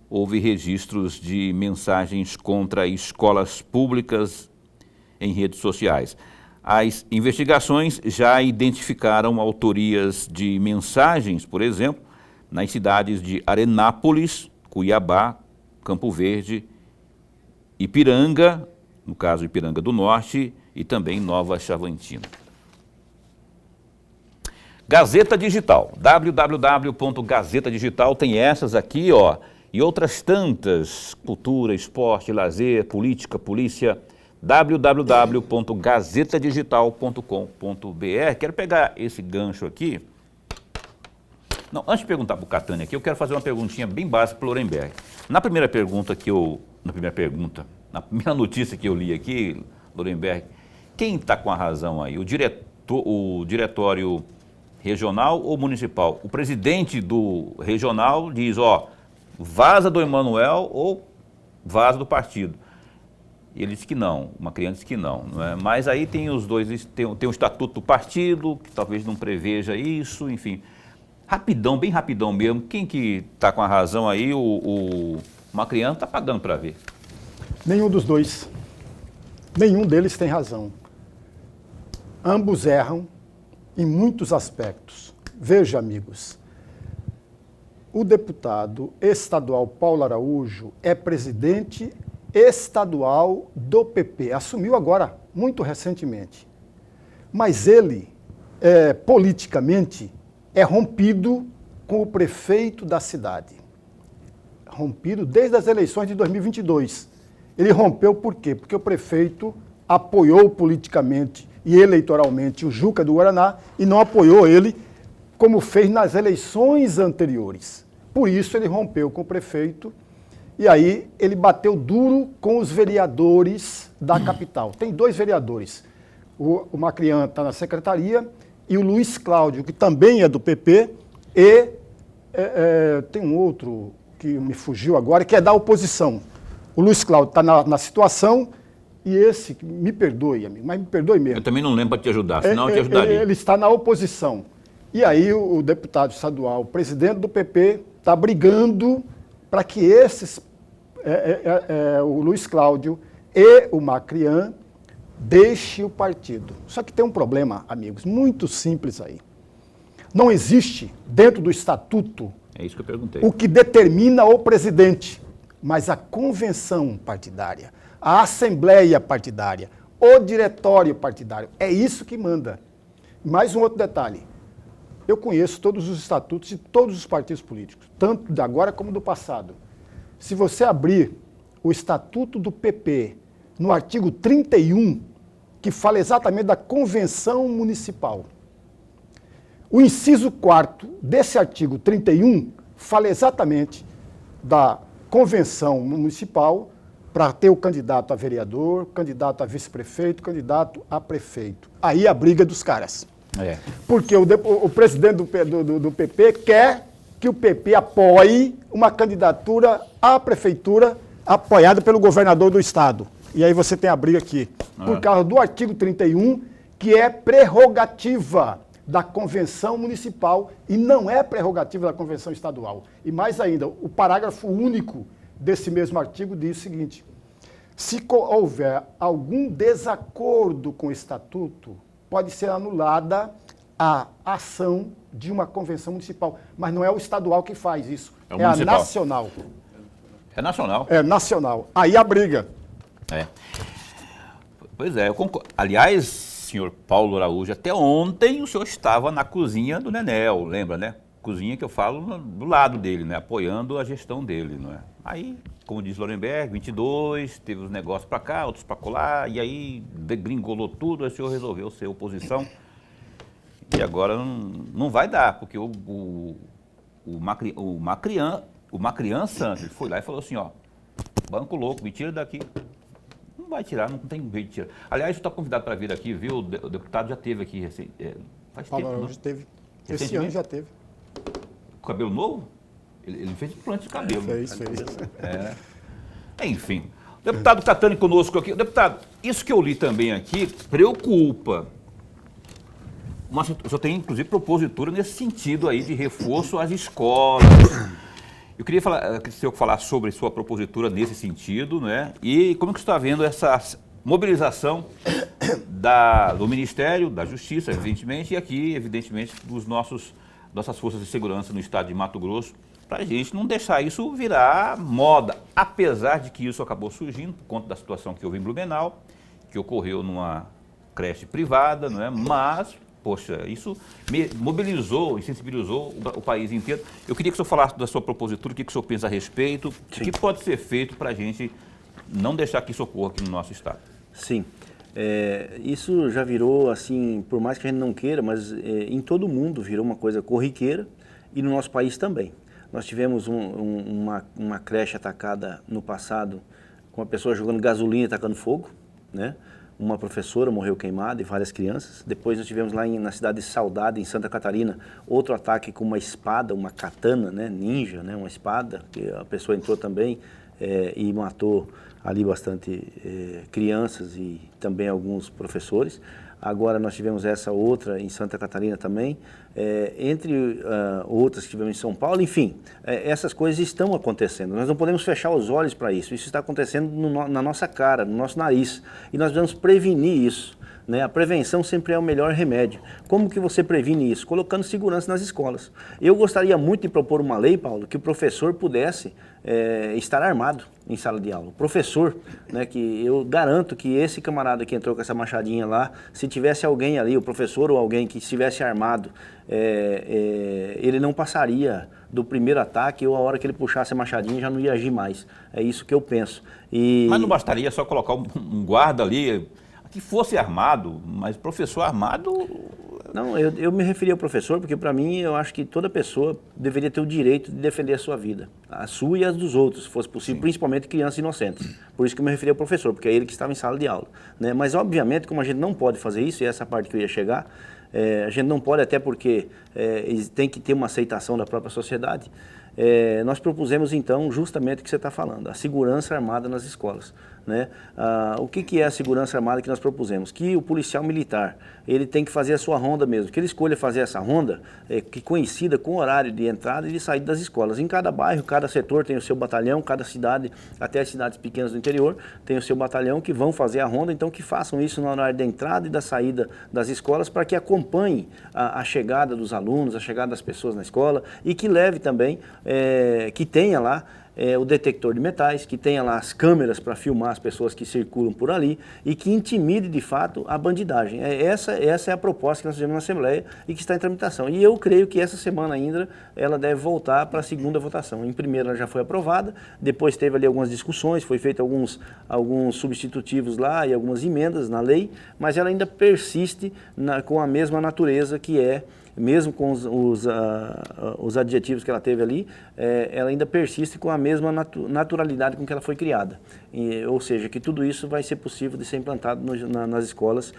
houve registros de mensagens contra escolas públicas em redes sociais. As investigações já identificaram autorias de mensagens, por exemplo, nas cidades de Arenápolis, Cuiabá, Campo Verde, Ipiranga, no caso Ipiranga do Norte, e também Nova Chavantina. Gazeta Digital, www.gazetadigital, tem essas aqui, ó, e outras tantas, cultura, esporte, lazer, política, polícia, www.gazetadigital.com.br. Quero pegar esse gancho aqui. Não, antes de perguntar para o Catani aqui, eu quero fazer uma perguntinha bem básica para o Lorenberg. Na primeira notícia que eu li aqui, Lorenberg, quem está com a razão aí? O diretório regional ou municipal? O presidente do regional diz, ó, vaza do Emanuel ou vaza do partido. E ele disse que não, uma criança disse que não, não é? Mas aí tem os dois, tem o estatuto do partido, que talvez não preveja isso, enfim. Rapidão, bem rapidão mesmo, quem que está com a razão aí? Uma criança está pagando para ver. Nenhum dos dois. Nenhum deles tem razão. Ambos erram em muitos aspectos. Veja, amigos, o deputado estadual Paulo Araújo é presidente estadual do PP, assumiu agora, muito recentemente. Mas ele, politicamente, é rompido com o prefeito da cidade. Rompido desde as eleições de 2022. Ele rompeu por quê? Porque o prefeito apoiou politicamente e eleitoralmente o Juca do Guaraná e não apoiou ele como fez nas eleições anteriores. Por isso ele rompeu com o prefeito e aí ele bateu duro com os vereadores da capital. Tem 2 vereadores, o Macrian está na secretaria e o Luiz Cláudio, que também é do PP, e tem um outro que me fugiu agora, que é da oposição. O Luiz Cláudio está na situação e esse, me perdoe, amigo, mas me perdoe mesmo. Eu também não lembro para te ajudar, senão eu te ajudaria. Ele está na oposição. E aí o deputado estadual, o presidente do PP, está brigando para que o Luiz Cláudio e o Macrian deixem o partido. Só que tem um problema, amigos, muito simples aí. Não existe, dentro do estatuto, É isso que eu perguntei. o que determina o presidente, mas a convenção partidária, a assembleia partidária, o diretório partidário, é isso que manda. Mais um outro detalhe. Eu conheço todos os estatutos de todos os partidos políticos, tanto de agora como do passado. Se você abrir o estatuto do PP no artigo 31, que fala exatamente da convenção municipal, o inciso 4º desse artigo 31 fala exatamente da convenção municipal para ter o candidato a vereador, candidato a vice-prefeito, candidato a prefeito. Aí a briga dos caras. Porque o presidente do PP quer que o PP apoie uma candidatura à prefeitura apoiada pelo governador do estado. E aí você tem a briga aqui. Por causa do artigo 31, que é prerrogativa da convenção municipal e não é prerrogativa da convenção estadual. E mais ainda, o parágrafo único desse mesmo artigo diz o seguinte: se houver algum desacordo com o estatuto, pode ser anulada a ação de uma convenção municipal. Mas não é o estadual que faz isso, é a nacional. É nacional. É nacional. Aí a briga. Pois é, eu concordo. Aliás, senhor Paulo Araújo, até ontem o senhor estava na cozinha do Nenel, lembra, né? Cozinha que eu falo do lado dele, né? Apoiando a gestão dele, não é? Aí, como diz Lorenberg, 22, teve os negócios para cá, outros para colar, e aí degringolou tudo, aí o senhor resolveu ser oposição. E agora não vai dar, porque o Macrian Santos foi lá e falou assim, ó, banco louco, me tira daqui. Não vai tirar, não tem jeito de tirar. Aliás, você está convidado para vir aqui, viu? O deputado já teve aqui faz tempo. Paulo Araújo teve. Esse ano já teve. Com cabelo novo? Ele fez implante de cabelo. Fez. Enfim. O deputado Catani conosco aqui. Deputado, isso que eu li também aqui preocupa. Mas o senhor tem, inclusive, propositura nesse sentido aí de reforço às escolas. Eu queria que o senhor falasse sobre sua propositura nesse sentido, né? E como que você está vendo essa mobilização do Ministério, da Justiça, evidentemente, e aqui, evidentemente, nossas forças de segurança no estado de Mato Grosso, para a gente não deixar isso virar moda, apesar de que isso acabou surgindo por conta da situação que houve em Blumenau, que ocorreu numa creche privada, não é? Mas, poxa, isso mobilizou e sensibilizou o país inteiro. Eu queria que o senhor falasse da sua propositura, o que o senhor pensa a respeito, o que pode ser feito para a gente não deixar que isso ocorra aqui no nosso estado. Sim. Isso já virou, assim, por mais que a gente não queira, mas em todo o mundo virou uma coisa corriqueira e no nosso país também. Nós tivemos uma creche atacada no passado com uma pessoa jogando gasolina e tacando fogo, né? Uma professora morreu queimada e várias crianças. Depois nós tivemos lá na cidade de Saudade, em Santa Catarina, outro ataque com uma espada, uma katana, né? Ninja, né? Uma espada, que a pessoa entrou também e matou ali bastante crianças e também alguns professores. Agora nós tivemos essa outra em Santa Catarina também, entre outras que tivemos em São Paulo. Enfim, essas coisas estão acontecendo. Nós não podemos fechar os olhos para isso. Isso está acontecendo na nossa cara, no nosso nariz. E nós devemos prevenir isso, né? A prevenção sempre é o melhor remédio. Como que você previne isso? Colocando segurança nas escolas. Eu gostaria muito de propor uma lei, Paulo, que o professor pudesse estar armado em sala de aula. O professor, né, que eu garanto que esse camarada que entrou com essa machadinha lá, se tivesse alguém ali, o professor ou alguém que estivesse armado, ele não passaria do primeiro ataque ou a hora que ele puxasse a machadinha já não ia agir mais. É isso que eu penso. Mas não bastaria só colocar um guarda ali, que fosse armado, mas professor armado... Não, eu me referi ao professor porque, para mim, eu acho que toda pessoa deveria ter o direito de defender a sua vida, a sua e as dos outros, se fosse possível, sim, principalmente crianças inocentes. Por isso que eu me referi ao professor, porque é ele que estava em sala de aula, né? Mas, obviamente, como a gente não pode fazer isso, e essa parte que eu ia chegar, a gente não pode, até porque tem que ter uma aceitação da própria sociedade. Nós propusemos, então, justamente o que você está falando, a segurança armada nas escolas, né? O que é a segurança armada que nós propusemos? Que o policial militar, ele tem que fazer a sua ronda mesmo, que ele escolha fazer essa ronda que coincida com o horário de entrada e de saída das escolas. Em cada bairro, cada setor tem o seu batalhão, cada cidade, até as cidades pequenas do interior, tem o seu batalhão que vão fazer a ronda, então que façam isso no horário da entrada e da saída das escolas para que acompanhe a chegada dos alunos, a chegada das pessoas na escola e que leve também, que tenha lá o detector de metais, que tenha lá as câmeras para filmar as pessoas que circulam por ali e que intimide de fato a bandidagem. Essa é a proposta que nós fizemos na Assembleia e que está em tramitação. E eu creio que essa semana ainda ela deve voltar para a segunda votação. Em primeira ela já foi aprovada, depois teve ali algumas discussões, foi feito alguns substitutivos lá e algumas emendas na lei, mas ela ainda persiste com a mesma natureza que mesmo com os adjetivos que ela teve ali, ela ainda persiste com a mesma naturalidade com que ela foi criada. Ou seja, que tudo isso vai ser possível de ser implantado nas escolas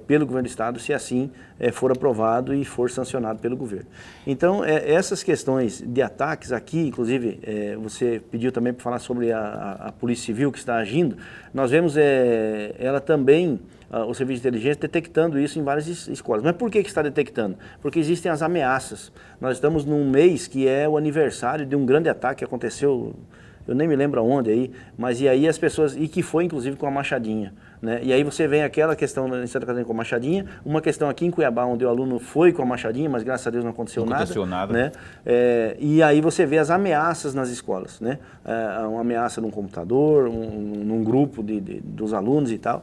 pelo governo do Estado, se assim for aprovado e for sancionado pelo governo. Então, essas questões de ataques aqui, inclusive, você pediu também para falar sobre a Polícia Civil que está agindo, nós vemos ela também... o serviço de inteligência detectando isso em várias escolas. Mas por que está detectando? Porque existem as ameaças. Nós estamos num mês que é o aniversário de um grande ataque que aconteceu, eu nem me lembro aonde aí, mas e aí as pessoas, e que foi inclusive com a machadinha, né? E aí você vem aquela questão em Santa Catarina com a machadinha, uma questão aqui em Cuiabá onde o aluno foi com a machadinha, mas graças a Deus não aconteceu nada. Né? E aí você vê as ameaças nas escolas, né? Uma ameaça num computador, num grupo dos alunos e tal.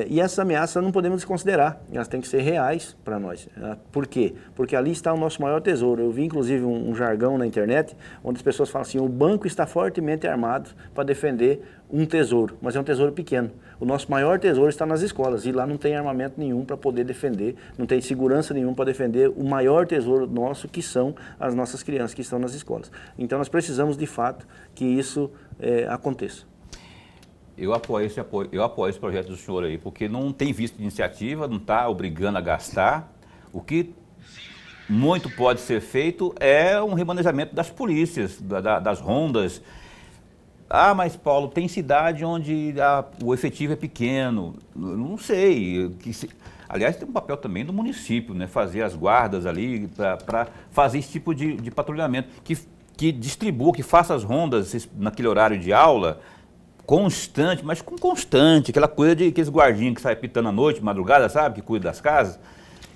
E essas ameaças não podemos desconsiderar, elas têm que ser reais para nós. Por quê? Porque ali está o nosso maior tesouro. Eu vi inclusive um jargão na internet, onde as pessoas falam assim, o banco está fortemente armado para defender um tesouro, mas é um tesouro pequeno. O nosso maior tesouro está nas escolas e lá não tem armamento nenhum para poder defender, não tem segurança nenhuma para defender o maior tesouro nosso, que são as nossas crianças que estão nas escolas. Então nós precisamos de fato que isso aconteça. Eu apoio esse projeto do senhor aí, porque não tem visto de iniciativa, não está obrigando a gastar. O que muito pode ser feito é um remanejamento das polícias, das rondas. Ah, mas Paulo, tem cidade onde o efetivo é pequeno. Não sei. Aliás, tem um papel também do município, né? Fazer as guardas ali para fazer esse tipo de patrulhamento. Que distribua, que faça as rondas naquele horário de aula constante, mas com constante. Aquela coisa de aqueles guardinhas que saem pitando à noite, madrugada, sabe? Que cuida das casas.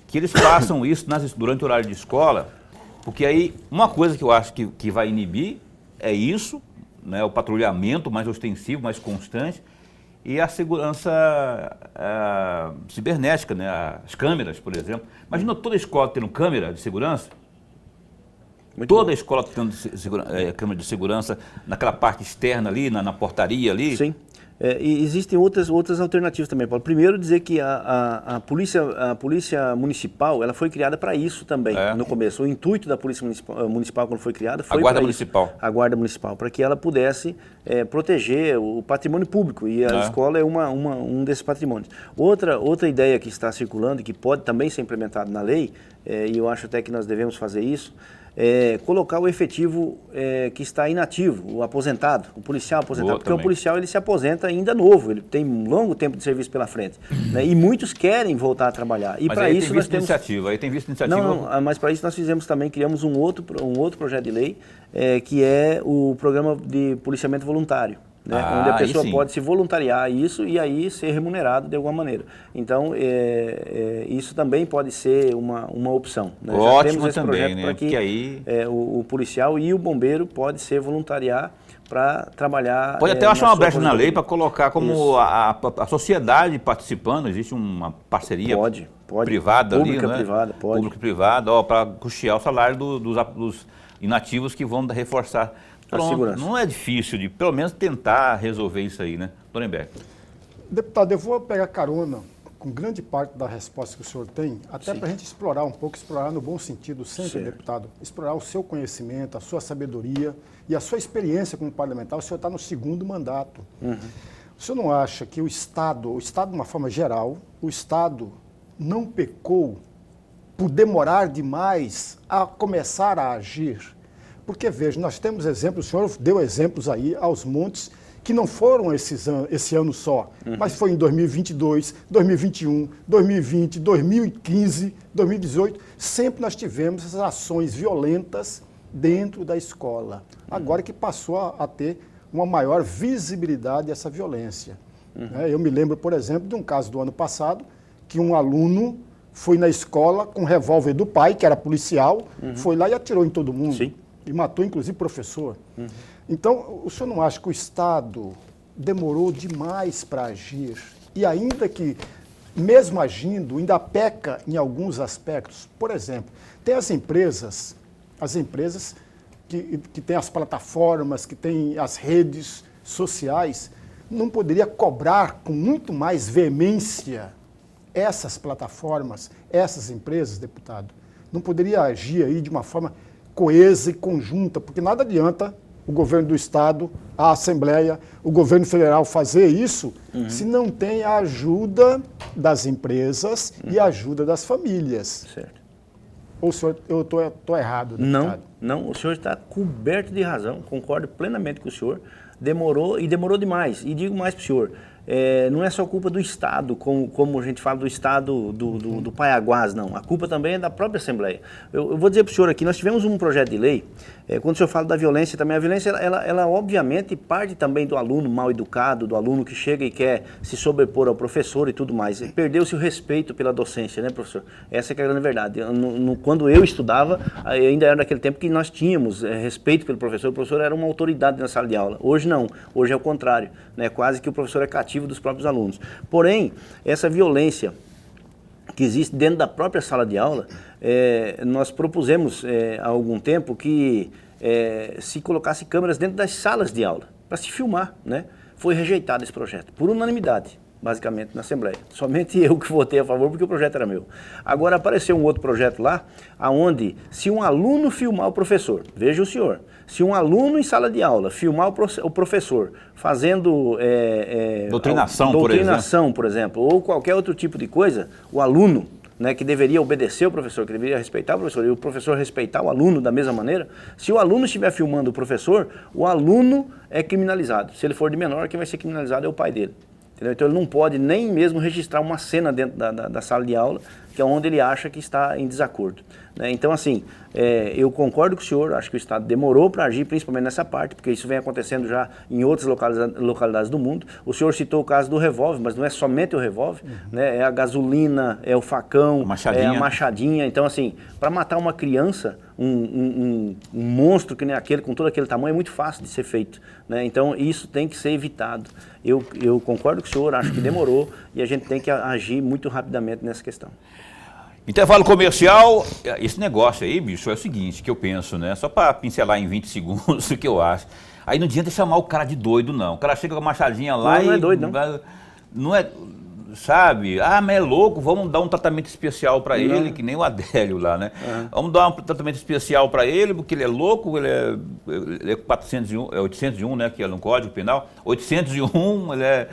Que eles façam isso durante o horário de escola. Porque aí, uma coisa que eu acho que vai inibir é isso, né, o patrulhamento mais ostensivo, mais constante, e a segurança cibernética, né, as câmeras, por exemplo. Imagina toda escola tendo câmera de segurança, toda escola tendo câmera de segurança naquela parte externa ali, na portaria ali. Sim. E existem outras alternativas também, Paulo. Primeiro, dizer que a polícia municipal, ela foi criada para isso também, no começo. O intuito da polícia municipal quando foi criada foi a guarda municipal, para que ela pudesse proteger o patrimônio público, e a escola é um desses patrimônios. Outra ideia que está circulando, que pode também ser implementada na lei, e eu acho até que nós devemos fazer isso, colocar o efetivo que está inativo, o aposentado, o policial aposentado, porque o policial ele se aposenta ainda novo, ele tem um longo tempo de serviço pela frente, né? E muitos querem voltar a trabalhar. E para isso nós temos aí tem visto iniciativa. Não, mas para isso nós fizemos também, criamos um outro projeto de lei, que é o programa de policiamento voluntário. Né? Onde a pessoa pode se voluntariar a isso e aí ser remunerado de alguma maneira. Então, isso também pode ser uma opção. Né? Ótimo também, né? Porque aí o policial e o bombeiro pode se voluntariar para trabalhar. Pode até achar uma brecha na lei para colocar como a sociedade participando, existe uma parceria privada ali, né? Pública e privada, para custear o salário dos inativos que vão reforçar. Pronto, não é difícil de, pelo menos, tentar resolver isso aí, né? Dona Emberg. Deputado, eu vou pegar carona com grande parte da resposta que o senhor tem, até para a gente explorar um pouco, explorar no bom sentido sempre, Certo. deputado, explorar o seu conhecimento, a sua sabedoria e a sua experiência como parlamentar. O senhor está no 2º mandato. O senhor não acha que o Estado de uma forma geral, o Estado não pecou por demorar demais a começar a agir? Porque, veja, nós temos exemplos, o senhor deu exemplos aí aos montes, que não foram esse ano só, mas foi em 2022, 2021, 2020, 2015, 2018. Sempre nós tivemos essas ações violentas dentro da escola. Agora que passou a ter uma maior visibilidade essa violência. Eu me lembro, por exemplo, de um caso do ano passado, que um aluno foi na escola com o revólver do pai, que era policial, foi lá e atirou em todo mundo. Sim. E matou, inclusive, professor. Então, o senhor não acha que o Estado demorou demais para agir? E ainda que, mesmo agindo, ainda peca em alguns aspectos? Por exemplo, tem as empresas que têm as plataformas, que têm as redes sociais, não poderia cobrar com muito mais veemência essas plataformas, essas empresas, deputado? Não poderia agir aí de uma forma coesa e conjunta, porque nada adianta o governo do Estado, a Assembleia, o governo federal fazer isso se não tem a ajuda das empresas e a ajuda das famílias. Certo. Ou o senhor, eu estou errado, deputado? Não, o senhor está coberto de razão, concordo plenamente com o senhor. Demorou demais. E digo mais para o senhor, não é só culpa do Estado, como a gente fala do Estado do Paiaguás, não. A culpa também é da própria Assembleia. Eu vou dizer para o senhor aqui, nós tivemos um projeto de lei, quando o senhor fala da violência também, a violência, ela obviamente parte também do aluno mal educado, do aluno que chega e quer se sobrepor ao professor e tudo mais. Perdeu-se o respeito pela docência, né, professor? Essa é que é a grande verdade. Quando eu estudava, ainda era naquele tempo que nós tínhamos respeito pelo professor, o professor era uma autoridade na sala de aula. Hoje não, hoje é o contrário, né? Quase que o professor é cativo dos próprios alunos. Porém, essa violência que existe dentro da própria sala de aula, nós propusemos há algum tempo que se colocasse câmeras dentro das salas de aula, para se filmar, né? Foi rejeitado esse projeto, por unanimidade, basicamente, na Assembleia. Somente eu que votei a favor, porque o projeto era meu. Agora apareceu um outro projeto lá, onde se um aluno filmar o professor, veja o senhor, se um aluno em sala de aula filmar o professor fazendo doutrinação, por exemplo, ou qualquer outro tipo de coisa, o aluno, né, que deveria obedecer o professor, que deveria respeitar o professor, e o professor respeitar o aluno da mesma maneira, se o aluno estiver filmando o professor, o aluno é criminalizado. Se ele for de menor, quem vai ser criminalizado é o pai dele. Entendeu? Então ele não pode nem mesmo registrar uma cena dentro da sala de aula, que é onde ele acha que está em desacordo, né? Então, assim, eu concordo com o senhor, acho que o Estado demorou para agir, principalmente nessa parte, porque isso vem acontecendo já em outras localidades do mundo. O senhor citou o caso do revólver, mas não é somente o revólver, né? É a gasolina, é o facão, é a machadinha. Então, assim, para matar uma criança, um monstro que nem aquele, com todo aquele tamanho, é muito fácil de ser feito, né? Então, isso tem que ser evitado. Eu concordo com o senhor, acho que demorou e a gente tem que agir muito rapidamente nessa questão. Intervalo comercial, esse negócio aí, bicho, é o seguinte, que eu penso, né? Só para pincelar em 20 segundos o que eu acho. Aí não adianta chamar o cara de doido, não. O cara chega com a machadinha lá e... Não é doido, não. Não é... Sabe? Mas é louco, vamos dar um tratamento especial para ele, que nem o Adélio lá, né? Vamos dar um tratamento especial para ele, porque ele é louco, ele é 401, 801, né? Que é no Código Penal. 801, ele é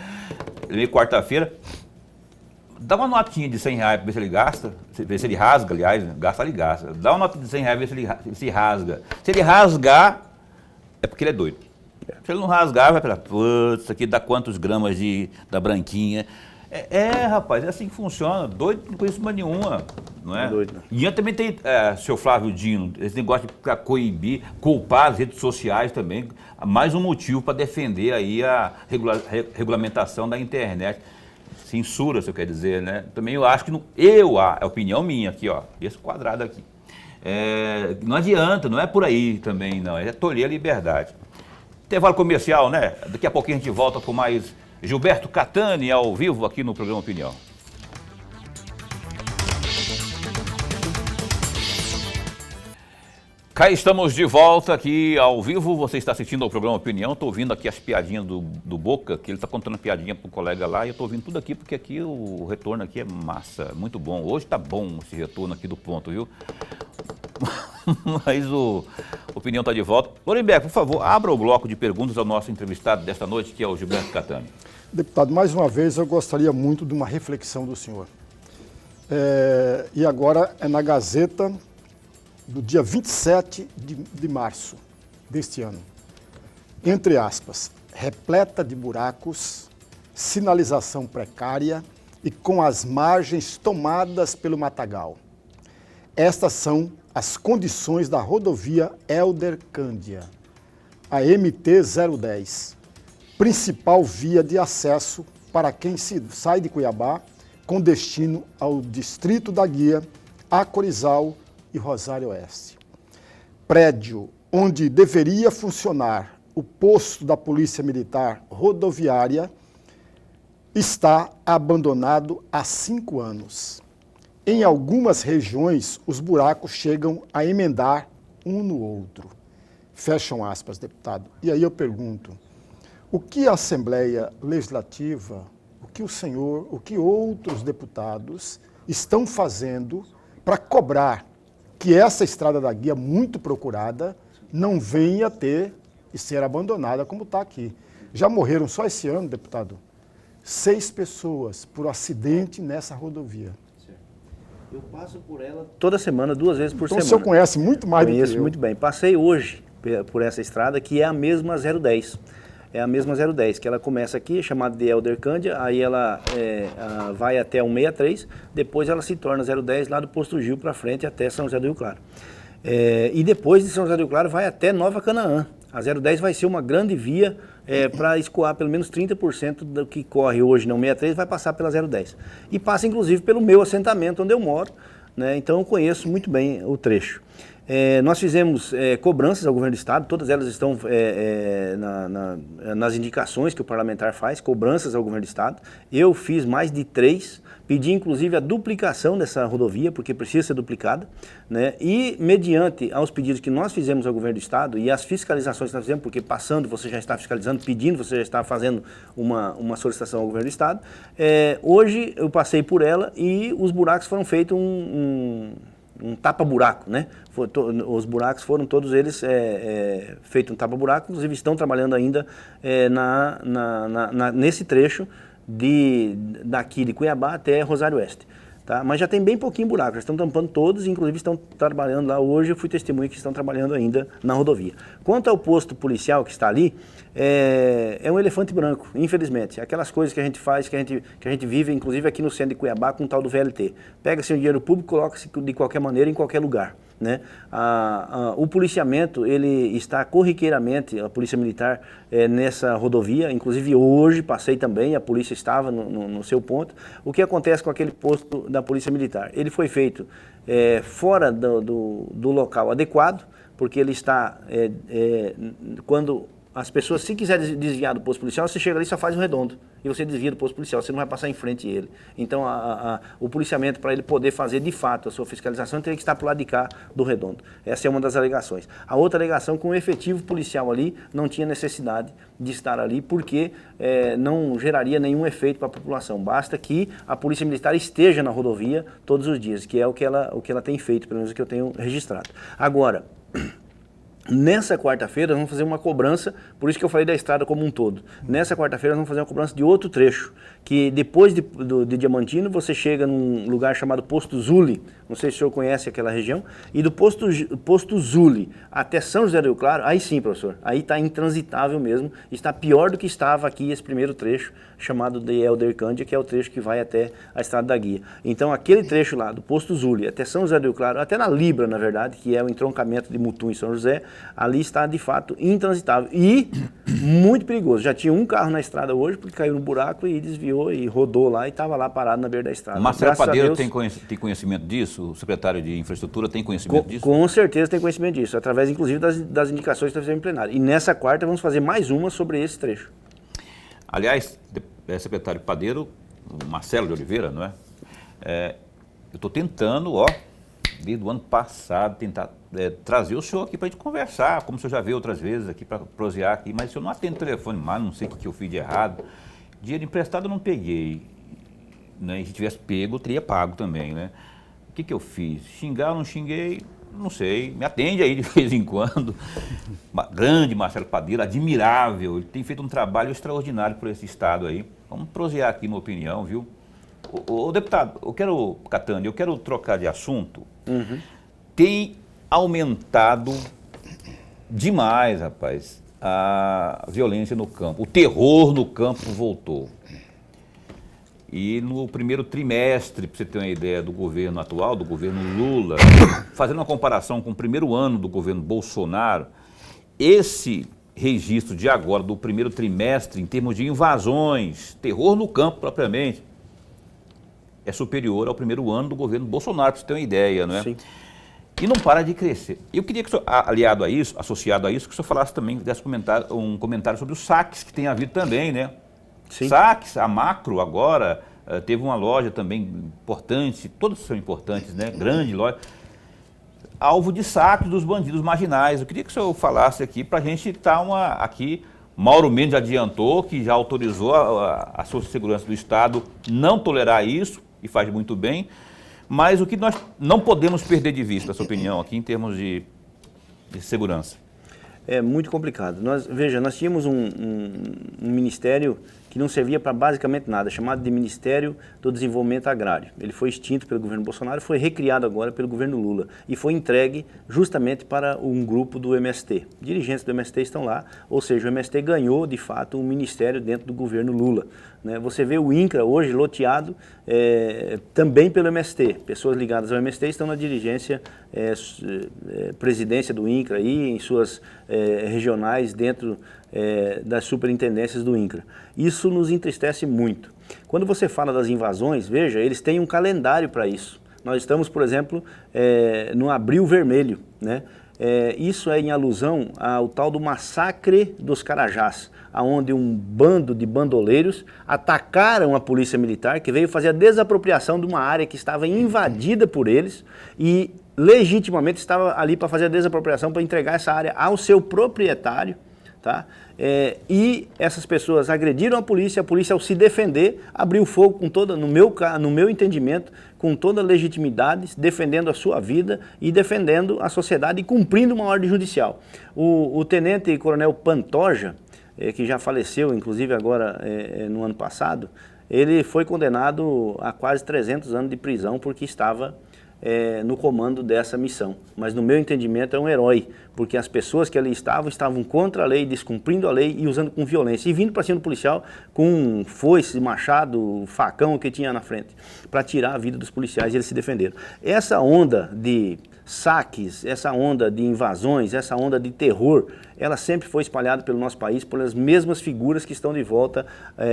meio quarta-feira. Dá uma notinha de R$100 para ver se ele gasta, ver se ele rasga, aliás, gastar ele gasta. Dá uma nota de R$100 ver se ele se rasga. Se ele rasgar, é porque ele é doido. Se ele não rasgar, vai falar, putz, isso aqui dá quantos gramas da branquinha. Rapaz, é assim que funciona. Doido não conheço mais nenhuma, não é? Doido, não. E também tem, seu Flávio Dino, esse negócio de coibir, culpar as redes sociais também, mais um motivo para defender aí a regulamentação da internet. Censura, se eu quer dizer, né? Também eu acho que, é a opinião minha aqui, ó, esse quadrado aqui. Não adianta, não é por aí também, não, é tolher a liberdade. Intervalo comercial, né? Daqui a pouquinho a gente volta com mais Gilberto Catani ao vivo aqui no programa Opinião. Cá estamos de volta aqui ao vivo, você está assistindo ao programa Opinião, estou ouvindo aqui as piadinhas do Boca, que ele está contando piadinha para o colega lá, e eu estou ouvindo tudo aqui, porque aqui o retorno aqui é massa, muito bom. Hoje está bom esse retorno aqui do ponto, viu? Mas o Opinião está de volta. Lorenberg, por favor, abra o bloco de perguntas ao nosso entrevistado desta noite, que é o Gilberto Catani. Deputado, mais uma vez eu gostaria muito de uma reflexão do senhor. E agora é na Gazeta do dia 27 de março deste ano. Entre aspas, repleta de buracos, sinalização precária e com as margens tomadas pelo matagal. Estas são as condições da rodovia Helder Cândia, a MT-010, principal via de acesso para quem sai de Cuiabá com destino ao Distrito da Guia, Acorizal e Rosário Oeste. Prédio onde deveria funcionar o posto da Polícia Militar Rodoviária está abandonado há 5 anos. Em algumas regiões, os buracos chegam a emendar um no outro. Fecham aspas, deputado. E aí eu pergunto, o que a Assembleia Legislativa, o que o senhor, o que outros deputados estão fazendo para cobrar que essa estrada da Guia, muito procurada, não venha ter e ser abandonada como está aqui? Já morreram só esse ano, deputado, 6 pessoas por acidente nessa rodovia. Eu passo por ela toda semana, 2 vezes por semana. Então o senhor conhece muito mais do que eu. Conheço muito bem. Passei hoje por essa estrada, que é a mesma 010. É a mesma 010, que ela começa aqui, chamada de Helder Cândia, aí ela vai até o 63, depois ela se torna 010 lá do Posto Gil para frente até São José do Rio Claro. E depois de São José do Rio Claro vai até Nova Canaã. A 010 vai ser uma grande via para escoar pelo menos 30% do que corre hoje no 63, vai passar pela 010. E passa inclusive pelo meu assentamento onde eu moro, né? Então eu conheço muito bem o trecho. Nós fizemos cobranças ao governo do estado, todas elas estão nas indicações que o parlamentar faz, cobranças ao governo do estado. Eu fiz mais de 3, pedi inclusive a duplicação dessa rodovia, porque precisa ser duplicada, né? E mediante aos pedidos que nós fizemos ao governo do estado e as fiscalizações que nós fizemos, porque passando você já está fiscalizando, pedindo você já está fazendo uma solicitação ao governo do estado, hoje eu passei por ela e os buracos foram feitos um tapa-buraco, né? Os buracos foram todos eles feitos um tapa-buraco, inclusive estão trabalhando ainda nesse trecho daqui de Cuiabá até Rosário Oeste. Tá? Mas já tem bem pouquinho buraco, já estão tampando todos, inclusive estão trabalhando lá hoje, eu fui testemunha que estão trabalhando ainda na rodovia. Quanto ao posto policial que está ali, é um elefante branco, infelizmente. Aquelas coisas que a gente faz, que a gente vive, inclusive aqui no centro de Cuiabá, com o tal do VLT. Pega-se o dinheiro público e coloca-se de qualquer maneira, em qualquer lugar. Né? O policiamento, ele está corriqueiramente, a Polícia Militar, nessa rodovia, inclusive hoje passei também, a polícia estava no seu ponto. O que acontece com aquele posto da Polícia Militar? Ele foi feito fora do local adequado, porque ele está, quando as pessoas, se quiserem desviar do posto policial, você chega ali e só faz um redondo. E você desvia do posto policial, você não vai passar em frente a ele. Então, o policiamento, para ele poder fazer de fato a sua fiscalização, teria que estar para o lado de cá do redondo. Essa é uma das alegações. A outra alegação, que um efetivo policial ali não tinha necessidade de estar ali, porque não geraria nenhum efeito para a população. Basta que a Polícia Militar esteja na rodovia todos os dias, que é o que ela tem feito, pelo menos o que eu tenho registrado. Agora, nessa quarta-feira, nós vamos fazer uma cobrança, por isso que eu falei da estrada como um todo. Nessa quarta-feira, nós vamos fazer uma cobrança de outro trecho, que depois de Diamantino, você chega num lugar chamado Posto Zuli, não sei se o senhor conhece aquela região, e do Posto Zuli até São José do Rio Claro, aí sim, professor, aí está intransitável mesmo, está pior do que estava aqui esse primeiro trecho, chamado de Helder Cândia, que é o trecho que vai até a Estrada da Guia. Então, aquele trecho lá, do Posto Zuli até São José do Rio Claro, até na Libra, na verdade, que é o entroncamento de Mutum e São José, ali está, de fato, intransitável e muito perigoso. Já tinha um carro na estrada hoje, porque caiu no buraco e desviou e rodou lá e estava lá parado na beira da estrada. Marcelo Padeiro tem conhecimento disso? O secretário de Infraestrutura tem conhecimento disso? Com certeza tem conhecimento disso, através, inclusive, das indicações que nós fizemos em plenário. E nessa quarta vamos fazer mais uma sobre esse trecho. Aliás, secretário Padeiro, Marcelo de Oliveira, não é? Eu estou tentando, desde o ano passado, tentar trazer o senhor aqui para a gente conversar, como o senhor já veio outras vezes aqui para prosear aqui, mas o senhor não atende o telefone mais, não sei o que eu fiz de errado. Dinheiro emprestado eu não peguei, né? E se tivesse pego, eu teria pago também, né? O que eu fiz? Xingar ou não xinguei? Não sei, me atende aí de vez em quando. Grande Marcelo Padeiro, admirável, ele tem feito um trabalho extraordinário por esse estado aí. Vamos prosear aqui uma opinião, viu? Ô deputado, Catani, eu quero trocar de assunto. Uhum. Tem aumentado demais, rapaz, a violência no campo. O terror no campo voltou. E no primeiro trimestre, para você ter uma ideia do governo atual, do governo Lula, fazendo uma comparação com o primeiro ano do governo Bolsonaro, esse registro de agora, do primeiro trimestre, em termos de invasões, terror no campo propriamente, é superior ao primeiro ano do governo Bolsonaro, para você ter uma ideia, não é? Sim. E não para de crescer. Eu queria que o senhor, aliado a isso, associado a isso, que o senhor falasse também, desse um comentário sobre os saques que tem havido também, né? Sim. Saques, a Macro agora teve uma loja também importante, todas são importantes, né? Grande loja, alvo de saques dos bandidos marginais. Eu queria que o senhor falasse aqui para a gente estar aqui. Mauro Mendes adiantou que já autorizou a Força de Segurança do Estado não tolerar isso, e faz muito bem, mas o que nós não podemos perder de vista, a sua opinião aqui, em termos de segurança? É muito complicado. Veja, nós tínhamos um ministério que não servia para basicamente nada, chamado de Ministério do Desenvolvimento Agrário. Ele foi extinto pelo governo Bolsonaro, foi recriado agora pelo governo Lula e foi entregue justamente para um grupo do MST. Dirigentes do MST estão lá, ou seja, o MST ganhou de fato um ministério dentro do governo Lula, né? Você vê o INCRA hoje loteado também pelo MST. Pessoas ligadas ao MST estão na dirigência, presidência do INCRA e em suas regionais dentro das superintendências do INCRA. Isso nos entristece muito. Quando você fala das invasões, veja, eles têm um calendário para isso. Nós estamos, por exemplo, no Abril Vermelho, né? Isso é em alusão ao tal do massacre dos Carajás, onde um bando de bandoleiros atacaram a polícia militar, que veio fazer a desapropriação de uma área que estava invadida por eles e legitimamente estava ali para fazer a desapropriação, para entregar essa área ao seu proprietário. Tá? E essas pessoas agrediram a polícia ao se defender, abriu fogo com toda, no meu entendimento, com toda a legitimidade, defendendo a sua vida e defendendo a sociedade e cumprindo uma ordem judicial. O tenente-coronel Pantoja, que já faleceu, inclusive agora no ano passado, ele foi condenado a quase 300 anos de prisão porque estava no comando dessa missão. Mas no meu entendimento é um herói, porque as pessoas que ali estavam contra a lei, descumprindo a lei e usando com violência, e vindo para cima do policial com foice, machado, facão que tinha na frente, para tirar a vida dos policiais, e eles se defenderam. Essa onda de saques, essa onda de invasões, essa onda de terror, ela sempre foi espalhada pelo nosso país pelas mesmas figuras que estão de volta,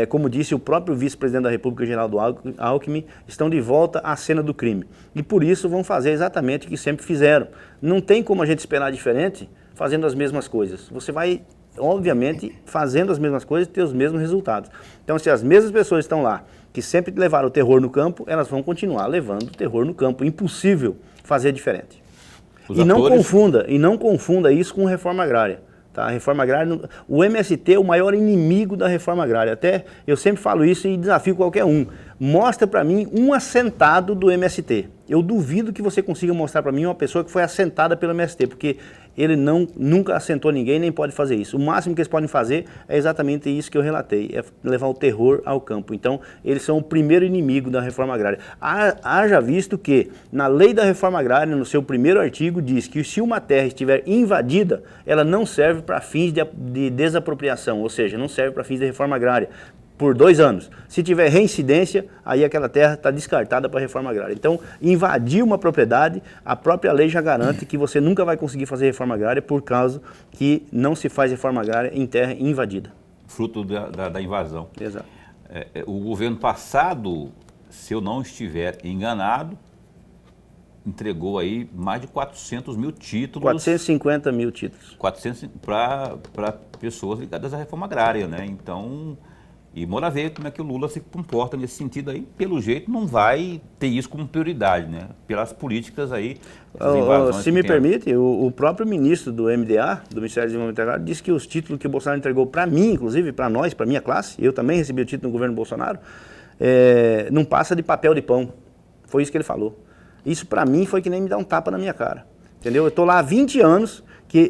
como disse o próprio vice-presidente da República, Geraldo Alckmin, estão de volta à cena do crime. E por isso vão fazer exatamente o que sempre fizeram. Não tem como a gente esperar diferente fazendo as mesmas coisas. Você vai, obviamente, fazendo as mesmas coisas e ter os mesmos resultados. Então, se as mesmas pessoas estão lá, que sempre levaram o terror no campo, elas vão continuar levando o terror no campo. Impossível fazer diferente. E não confunda isso com reforma agrária. Tá? A reforma agrária, o MST é o maior inimigo da reforma agrária. Até eu sempre falo isso e desafio qualquer um. Mostra para mim um assentado do MST. Eu duvido que você consiga mostrar para mim uma pessoa que foi assentada pelo MST, porque ele nunca assentou ninguém, nem pode fazer isso. O máximo que eles podem fazer é exatamente isso que eu relatei, é levar o terror ao campo. Então, eles são o primeiro inimigo da reforma agrária. Haja visto que, na lei da reforma agrária, no seu primeiro artigo, diz que se uma terra estiver invadida, ela não serve para fins de desapropriação, ou seja, não serve para fins de reforma agrária. Por 2 anos. Se tiver reincidência, aí aquela terra está descartada para a reforma agrária. Então, invadir uma propriedade, a própria lei já garante que você nunca vai conseguir fazer reforma agrária por causa que não se faz reforma agrária em terra invadida. Fruto da invasão. Exato. O governo passado, se eu não estiver enganado, entregou aí mais de 400 mil títulos. 450 mil títulos. Para pessoas ligadas à reforma agrária, né? Então, E bora ver como é que o Lula se comporta nesse sentido aí. Pelo jeito, não vai ter isso como prioridade, né? Pelas políticas aí, se me permite, o próprio ministro do MDA, do Ministério do Desenvolvimento Agrário, disse que os títulos que o Bolsonaro entregou para mim, inclusive para nós, para minha classe, eu também recebi o título no governo Bolsonaro, não passa de papel de pão. Foi isso que ele falou. Isso para mim foi que nem me dar um tapa na minha cara. Entendeu? Eu estou lá há 20 anos,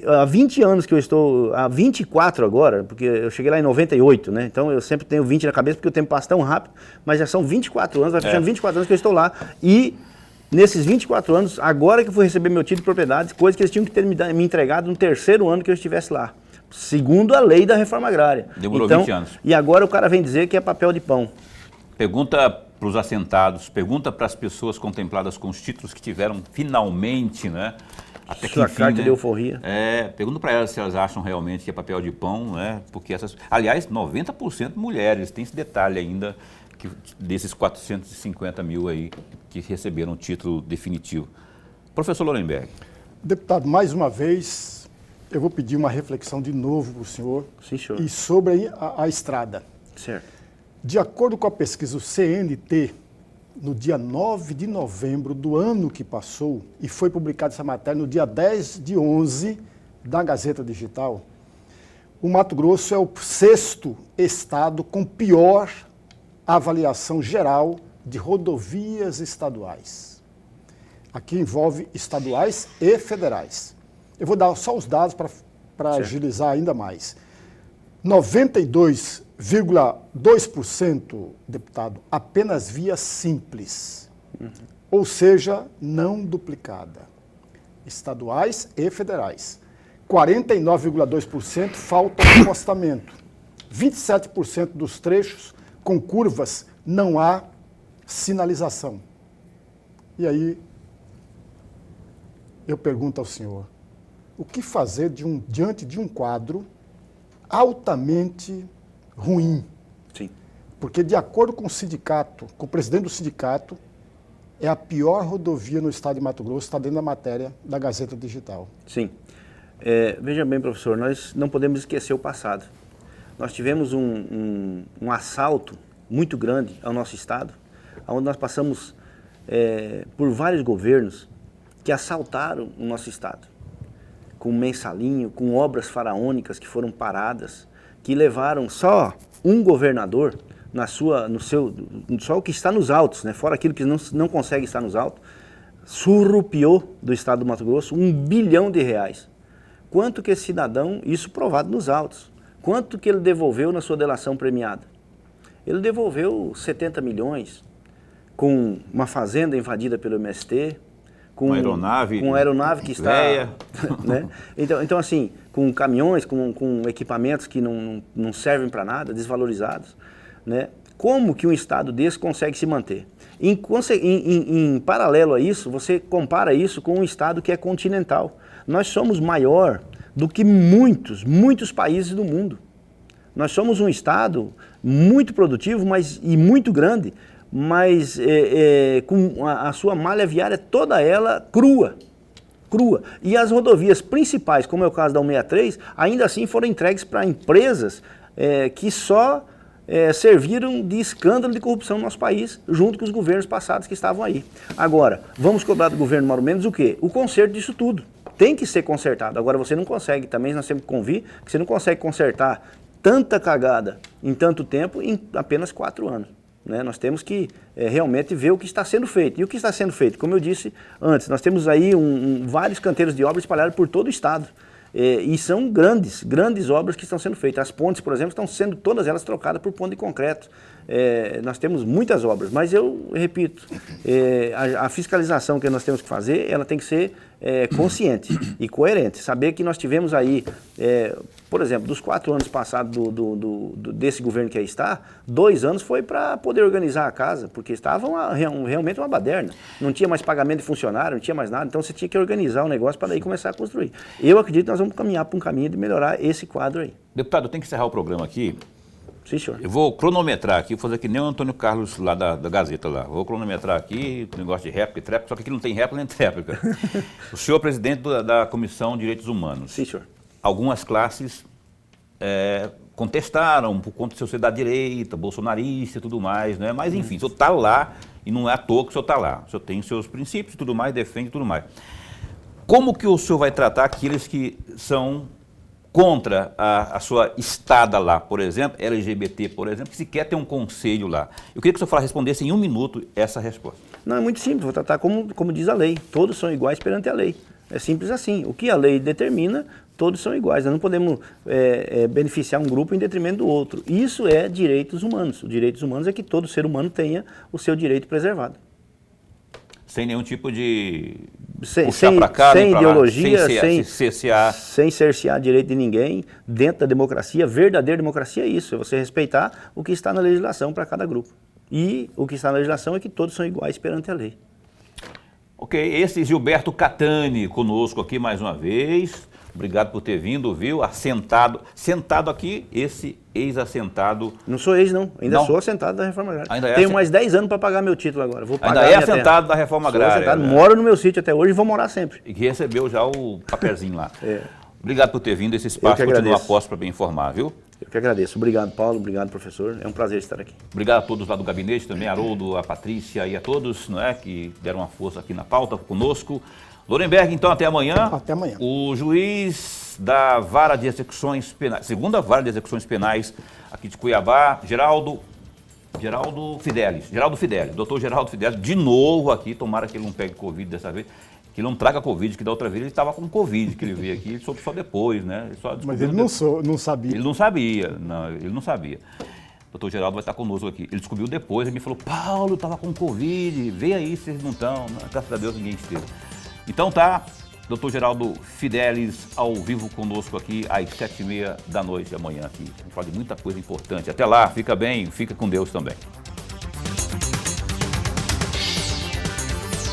há 20 anos que eu estou, há 24 agora, porque eu cheguei lá em 98, né? Então eu sempre tenho 20 na cabeça porque o tempo passa tão rápido, mas já são 24 anos, vai fechando 24 anos que eu estou lá. E nesses 24 anos, agora que eu fui receber meu título de propriedade, coisa que eles tinham que ter me entregado no terceiro ano que eu estivesse lá, segundo a lei da reforma agrária. Demorou 20 anos. E agora o cara vem dizer que é papel de pão. Pergunta para os assentados, pergunta para as pessoas contempladas com os títulos que tiveram finalmente, né? Até que enfim, carta de euforia. Pergunta para elas se elas acham realmente que é papel de pão, né? Porque aliás, 90% mulheres, tem esse detalhe ainda, que desses 450 mil aí que receberam o título definitivo. Professor Lorenberg. Deputado, mais uma vez, eu vou pedir uma reflexão de novo para o senhor. Sim, senhor. E sobre a estrada. Certo. De acordo com a pesquisa do CNT, no dia 9 de novembro do ano que passou, e foi publicada essa matéria no dia 10/11 da Gazeta Digital, o Mato Grosso é o 6º estado com pior avaliação geral de rodovias estaduais. Aqui envolve estaduais e federais. Eu vou dar só os dados para agilizar ainda mais. 92,2%, deputado, apenas via simples, ou seja, não duplicada, estaduais e federais. 49,2% falta acostamento, 27% dos trechos com curvas não há sinalização. E aí, eu pergunto ao senhor, o que fazer diante de um quadro altamente ruim? Sim. Porque, de acordo com o sindicato, com o presidente do sindicato, é a pior rodovia no estado de Mato Grosso, está dentro da matéria da Gazeta Digital. Sim. Veja bem, professor, nós não podemos esquecer o passado. Nós tivemos um assalto muito grande ao nosso estado, onde nós passamos por vários governos que assaltaram o nosso estado, com mensalinho, com obras faraônicas que foram paradas, que levaram só um governador, só o que está nos autos, né? Fora aquilo que não consegue estar nos autos, surrupiou do estado do Mato Grosso R$1 bilhão. Quanto que esse cidadão, isso provado nos autos, quanto que ele devolveu na sua delação premiada? Ele devolveu 70 milhões, com uma fazenda invadida pelo MST, com uma aeronave que está... né? Então, assim, com caminhões, com equipamentos que não servem para nada, desvalorizados. Né? Como que um estado desse consegue se manter? Em paralelo a isso, você compara isso com um estado que é continental. Nós somos maior do que muitos países do mundo. Nós somos um estado muito produtivo e muito grande, mas com a sua malha viária toda ela crua. E as rodovias principais, como é o caso da 163, ainda assim foram entregues para empresas que só serviram de escândalo de corrupção no nosso país, junto com os governos passados que estavam aí. Agora, vamos cobrar do governo Mauro Mendes o quê? O conserto disso tudo. Tem que ser consertado. Agora, você não consegue, também nós temos que convir, que você não consegue consertar tanta cagada em tanto tempo em apenas 4 anos. Né? Nós temos que realmente ver o que está sendo feito. E o que está sendo feito? Como eu disse antes, nós temos aí vários canteiros de obras espalhados por todo o estado. E são grandes obras que estão sendo feitas. As pontes, por exemplo, estão sendo todas elas trocadas por ponte de concreto. Nós temos muitas obras, mas eu repito, a fiscalização que nós temos que fazer, ela tem que ser consciente e coerente. Saber que nós tivemos aí, por exemplo, dos 4 anos passados desse governo que aí está, 2 anos foi para poder organizar a casa, porque estavam realmente uma baderna. Não tinha mais pagamento de funcionário, não tinha mais nada, então você tinha que organizar o negócio para daí começar a construir. Eu acredito que nós vamos caminhar para um caminho de melhorar esse quadro aí. Deputado, eu tenho que encerrar o programa aqui. Sim, senhor. Eu vou cronometrar aqui, vou fazer que nem o Antônio Carlos lá da Gazeta lá. Vou cronometrar aqui, negócio de réplica e tréplica, só que aqui não tem réplica nem tréplica. O senhor é presidente da Comissão de Direitos Humanos. Sim, senhor. Algumas classes contestaram por conta de ser da direita, bolsonarista e tudo mais, né? Mas enfim, o senhor está lá e não é à toa que o senhor está lá. O senhor tem seus princípios e tudo mais, defende e tudo mais. Como que o senhor vai tratar aqueles que são contra a sua estada lá, por exemplo, LGBT, por exemplo, que se quer ter um conselho lá? Eu queria que o senhor respondesse em 1 minuto essa resposta. Não, é muito simples, vou tratar como diz a lei. Todos são iguais perante a lei. É simples assim. O que a lei determina, todos são iguais. Nós não podemos beneficiar um grupo em detrimento do outro. Isso é direitos humanos. Os direitos humanos é que todo ser humano tenha o seu direito preservado. Sem nenhum tipo de sem ideologia, sem cercear direito de ninguém, dentro da democracia. Verdadeira democracia é isso, é você respeitar o que está na legislação para cada grupo. E o que está na legislação é que todos são iguais perante a lei. Ok, esse Gilberto Catani conosco aqui mais uma vez. Obrigado por ter vindo, viu? Sentado aqui, esse ex-assentado. Não sou ex, não. Ainda sou assentado da Reforma Agrária. Tenho mais 10 anos para pagar meu título agora. Vou pagar ainda é assentado da Reforma Agrária. Assentado, moro no meu sítio até hoje e vou morar sempre. E que recebeu já o papelzinho lá. Obrigado por ter vindo. Esse espaço continua a posto para bem informar, viu? Eu que agradeço. Obrigado, Paulo. Obrigado, professor. É um prazer estar aqui. Obrigado a todos lá do gabinete também, a Haroldo, a Patrícia e a todos, não é, que deram uma força aqui na pauta conosco. Lorenberg, então, até amanhã. Até amanhã. O juiz da Vara de Execuções Penais, segunda Vara de Execuções Penais aqui de Cuiabá, Geraldo Fidelis, doutor Geraldo Fidelis, de novo aqui, tomara que ele não pegue Covid dessa vez, que ele não traga Covid, que da outra vez ele estava com Covid, que ele veio aqui, ele soube só depois, né? Mas ele não sabia. Ele não sabia. O doutor Geraldo vai estar conosco aqui. Ele descobriu depois, ele me falou, Paulo, eu estava com Covid, vê aí se vocês não estão. Graças a Deus ninguém esteve. Então tá, doutor Geraldo Fidelis ao vivo conosco aqui às 7h30 da noite amanhã aqui. Vamos falar de muita coisa importante. Até lá, fica bem, fica com Deus também.